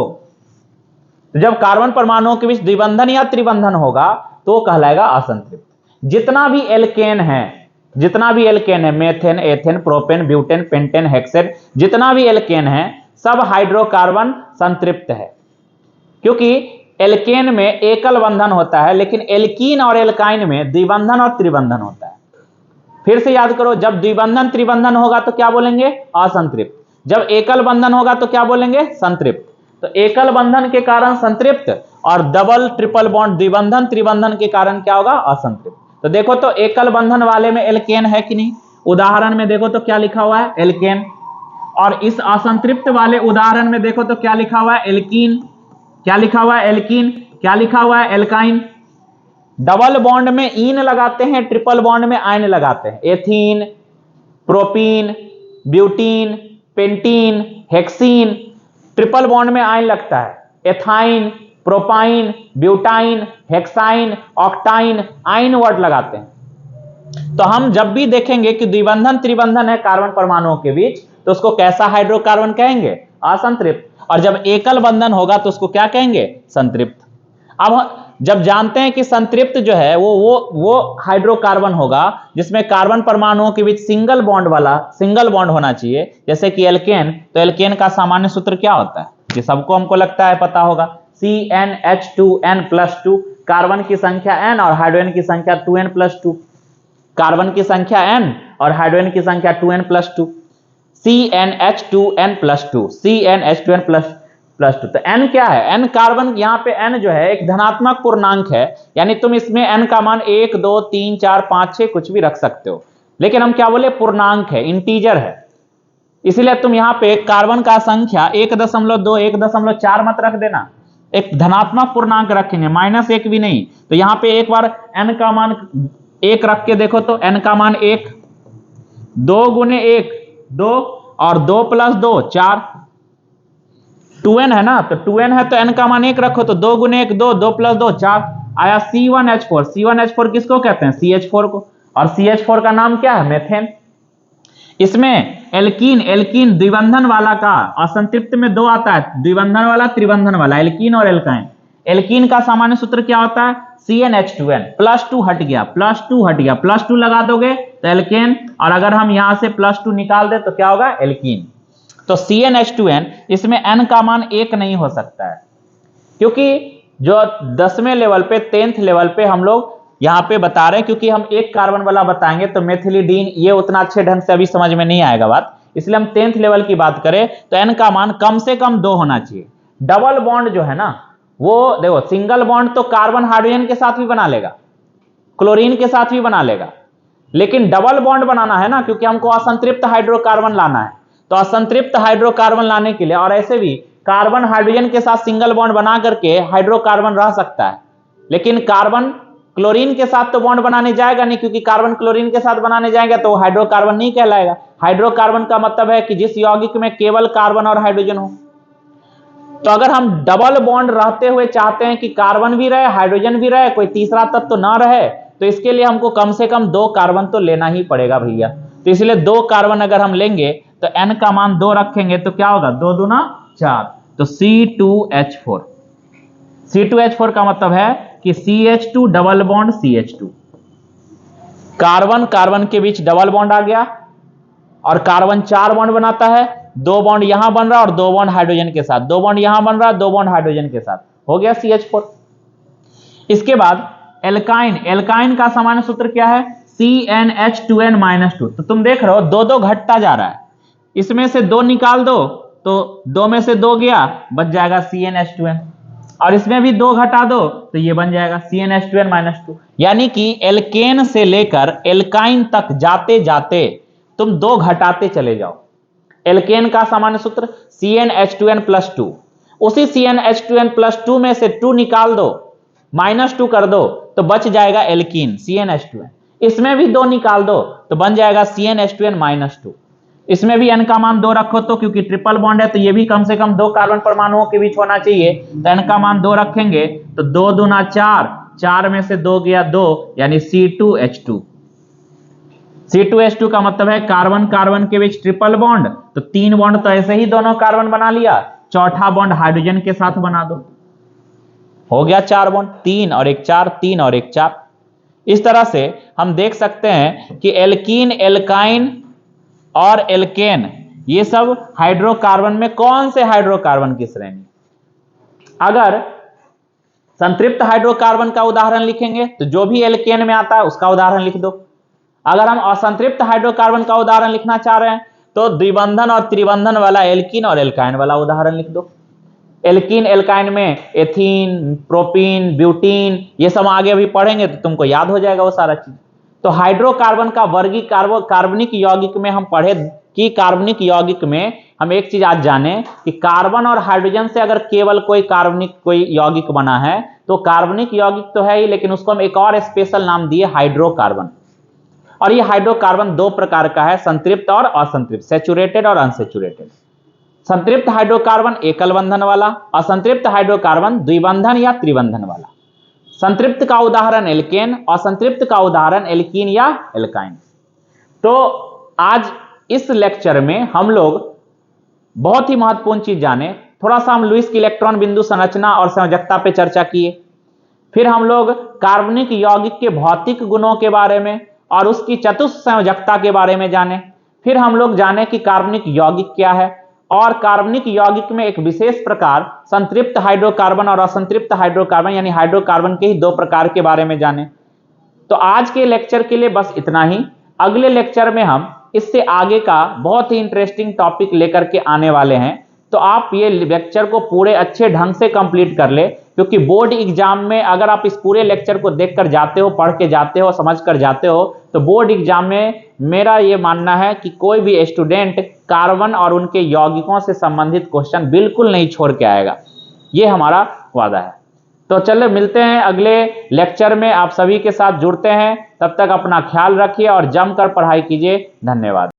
तो जब कार्बन परमाणुओं के बीच द्विबंधन या त्रिबंधन होगा तो कहलाएगा असंतृप्त। जितना भी एल्केन है, methane, ethane, propane, butane, pentane, hexane, जितना भी एल्केन है सब हाइड्रोकार्बन संतृप्त है, क्योंकि एल्केन में एकल बंधन होता है, लेकिन एल्कीन और एल्काइन में द्विबंधन और त्रिबंधन होता है। फिर से याद करो, जब द्विबंधन त्रिबंधन होगा तो क्या बोलेंगे? असंतृप्त। जब एकल बंधन होगा तो क्या बोलेंगे? संतृप्त। तो एकल बंधन के कारण संतृप्त और डबल ट्रिपल बॉन्ड द्विबंधन त्रिबंधन के कारण क्या होगा? असंतृप्त। तो देखो तो एकल बंधन वाले में एल्केन है कि नहीं? उदाहरण में देखो तो क्या लिखा हुआ है? एल्केन। और इस असंतृप्त वाले उदाहरण में देखो तो क्या लिखा हुआ है? एल्कीन। क्या लिखा हुआ है? एल्कीन। क्या लिखा हुआ है? एल्काइन। डबल बॉन्ड में ईन लगाते हैं, ट्रिपल बॉन्ड में आयन लगाते हैं। Ethene, propene, butene, pentene, hexene, triple bond में आयन लगता है। Ethyne, propyne, butyne, hexyne, octyne, yne word लगाते हैं। तो हम जब भी देखेंगे कि द्विबंधन त्रिबंधन है कार्बन परमाणुओं के बीच तो उसको कैसा हाइड्रोकार्बन कहेंगे? असंतृप्त। और जब एकल बंधन होगा तो उसको क्या कहेंगे? संतृप्त। अब जब जानते हैं कि संतृप्त जो है वो हाइड्रोकार्बन होगा जिसमें कार्बन परमाणुओं के बीच सिंगल बॉन्ड होना चाहिए, जैसे कि एल्केन। तो एल्केन का सामान्य सूत्र क्या होता है? ये सबको हमको लगता है पता होगा, CnH2n+2। कार्बन की संख्या n और हाइड्रोजन की संख्या 2n+2। कार्बन की संख्या n और हाइड्रोजन की संख्या 2n+2। CnH2n+2, CnH2n+2। तो n क्या है? n कार्बन, यहां पे n जो है एक धनात्मक पूर्णांक है, यानी तुम इसमें n का मान 1, 2, 3, 4, 5, 6 कुछ भी रख सकते हो, लेकिन हम क्या बोले? पूर्णांक है, इंटीजर है। इसीलिए तुम यहां पे कार्बन का संख्या 1.2, 1.4 मत रख देना, एक धनात्मक पूर्णांक रखेंगे, -1 भी नहीं। तो यहां पे एक बार n का मान 1 रख के देखो तो n का मान 1, 2 गुने 1 2 और 2 + 2 4, 2n है ना, तो 2n है तो n का मान 1 रखो, तो 2 गुने 1 2, 2 + 2 4 आया C1H4। C1H4 किसको कहते हैं? CH4 को। और CH4 का नाम क्या है? मेथेन। इसमें एल्कीन द्विबंधन वाला का असंतृप्त में दो आता है, द्विबंधन वाला त्रिबंधन वाला, एल्कीन और एल्काइन। एल्कीन का सामान्य सूत्र क्या होता है? CnH2n। +2 हट गया, +2 लगा दोगे तो एल्केन, और अगर हम यहां से +2 निकाल दे तो क्या होगा? एल्कीन। तो CnH2n, इसमें n का मान 1 नहीं हो सकता है, क्योंकि जो 10वें लेवल पे 10th लेवल पे हम लोग यहां पे बता रहे हैं, क्योंकि हम एक कार्बन वाला बताएंगे तो मेथिलीडीन ये उतना अच्छे ढंग से अभी समझ में नहीं आएगा बात, इसलिए हम 10th लेवल की बात करें तो n का मान कम से कम 2 होना चाहिए। डबल बॉन्ड जो है ना, वो देखो सिंगल बॉन्ड तो कार्बन हाइड्रोजन के साथ भी बना लेगा, क्लोरीन के साथ भी बना लेगा, लेकिन डबल बॉन्ड बनाना है ना, क्योंकि हमको असंतृप्त हाइड्रोकार्बन लाना है। तो असंतृप्त हाइड्रोकार्बन लाने के लिए, और ऐसे भी कार्बन हाइड्रोजन के साथ सिंगल बॉन्ड बना करके हाइड्रोकार्बन रह सकता है, लेकिन कार्बन क्लोरीन के साथ तो बॉन्ड बनाने जाएगा नहीं, क्योंकि कार्बन क्लोरीन के साथ बनाने जाएगा तो हाइड्रोकार्बन नहीं कहलाएगा। हाइड्रोकार्बन का मतलब है कि जिस यौगिक में केवल कार्बन और हाइड्रोजन हो। तो अगर हम डबल बॉन्ड रहते हुए चाहते हैं कि कार्बन भी रहे हाइड्रोजन भी रहे, कोई तीसरा तत्व तो ना रहे, तो इसके लिए हमको कम से कम 2 कार्बन तो लेना ही पड़ेगा भैया। तो इसलिए 2 कार्बन अगर हम लेंगे तो n का मान 2 रखेंगे तो क्या होगा? 2 दूना 4, तो C2H4। C2H4 का मतलब है कि CH2 double bond CH2, carbon carbon के बीच डबल बॉन्ड आ गया, और कार्बन 4 बॉन्ड बनाता है, 2 बॉन्ड यहां बन रहा और 2 बॉन्ड हाइड्रोजन के साथ, 2 बॉन्ड यहां बन रहा 2 बॉन्ड हाइड्रोजन के साथ, हो गया CH4। इसके बाद एल्काइन का सामान्य सूत्र क्या है? CnH2n-2। तो तुम देख रहे हो 2 घटता जा रहा है, इसमें से 2 निकाल दो तो 2 में से 2 गया, बच जाएगा CnH2n। और इसमें भी 2 घटा दो तो ये बन जाएगा CnH2n-2। यानी कि एल्केन से लेकर एल्काइन तक जाते जाते तुम 2 घटाते चले जाओ। एल्केन का सामान्य सूत्र CnH2n+2, उसी CnH2n+2 में से 2 निकाल दो, -2 कर दो तो बच जाएगा एल्कीन CnH2n। इसमें भी 2 निकाल दो तो बन जाएगा CnH2n-2। इसमें भी n का मान 2 रखो तो, क्योंकि ट्रिपल बॉन्ड है तो ये भी कम से कम 2 कार्बन परमाणुओं के बीच होना चाहिए, तो n का मान 2 रखेंगे तो 2 दूना 4, 4 में से 2 गया 2, यानी C2H2। C2H2 का मतलब है कार्बन कार्बन के बीच ट्रिपल बॉन्ड, तो 3 बॉन्ड तो ऐसे ही दोनों कार्बन बना लिया, चौथा बॉन्ड हाइड्रोजन के साथ बना दो, हो गया 4 बॉन्ड, 3 और 1 4, 3 और 1 4। इस तरह से हम देख सकते हैं कि एल्कीन, एल्काइन और एल्केन ये सब हाइड्रोकार्बन में कौन से हाइड्रोकार्बन की श्रेणी। अगर संतृप्त हाइड्रोकार्बन का उदाहरण लिखेंगे तो जो भी एल्केन में आता है उसका उदाहरण लिख दो। अगर हम असंतृप्त हाइड्रोकार्बन का उदाहरण लिखना चाह रहे हैं तो द्विबंधन और त्रिबंधन वाला एल्कीन और एल्काइन वाला उदाहरण लिख दो। एल्कीन एल्काइन में एथीन, प्रोपीन, ब्यूटीन ये सब आगे भी पढ़ेंगे तो तुमको याद हो जाएगा वो सारा चीज। तो हाइड्रोकार्बन का कार्बनिक यौगिक में हम पढ़े कि कार्बनिक यौगिक में हम एक चीज आज जाने कि कार्बन और हाइड्रोजन से अगर केवल कोई यौगिक बना है तो कार्बनिक यौगिक तो है ही, लेकिन उसको हम एक और स्पेशल नाम दिए हाइड्रोकार्बन। और ये हाइड्रोकार्बन 2 प्रकार का है, संतृप्त और असंतृप्त, सैचुरेटेड और अनसैचुरेटेड। संतृप्त हाइड्रोकार्बन एकल बंधन वाला, असंतृप्त हाइड्रोकार्बन द्विबंधन या त्रिबंधन वाला। संतृप्त का उदाहरण एल्केन, असंतृप्त का उदाहरण एल्कीन या एल्काइन। तो आज इस लेक्चर में हम लोग बहुत ही महत्वपूर्ण चीज जाने, थोड़ा सा हम लुईस की इलेक्ट्रॉन बिंदु संरचना और संयोजकता पे चर्चा किए, फिर हम लोग कार्बनिक यौगिक के भौतिक गुणों के बारे में और उसकी चतुस्संयोजकता के बारे में जाने, फिर हम लोग जाने कि कार्बनिक यौगिक क्या है, और कार्बनिक यौगिक में एक विशेष प्रकार संतृप्त हाइड्रोकार्बन और असंतृप्त हाइड्रोकार्बन यानी हाइड्रोकार्बन के ही 2 प्रकार के बारे में जाने। तो आज के लेक्चर के लिए बस इतना ही। अगले लेक्चर में हम इससे आगे का बहुत ही इंटरेस्टिंग टॉपिक लेकर के आने वाले हैं, तो आप ये लेक्चर को पूरे अच्छे ढंग से कंप्लीट कर ले, क्योंकि बोर्ड एग्जाम में अगर आप इस पूरे लेक्चर को देखकर जाते हो, पढ़ के जाते हो, समझ कर जाते हो, तो बोर्ड एग्जाम में मेरा ये मानना है कि कोई भी स्टूडेंट कार्बन और उनके यौगिकों से संबंधित क्वेश्चन बिल्कुल नहीं छोड़ के आएगा, ये हमारा वादा है। तो चलो मिलते हैं अगले लेक्चर में, आप सभी के साथ जुड़ते हैं। तब तक अपना ख्याल रखिए और जमकर पढ़ाई कीजिए। धन्यवाद।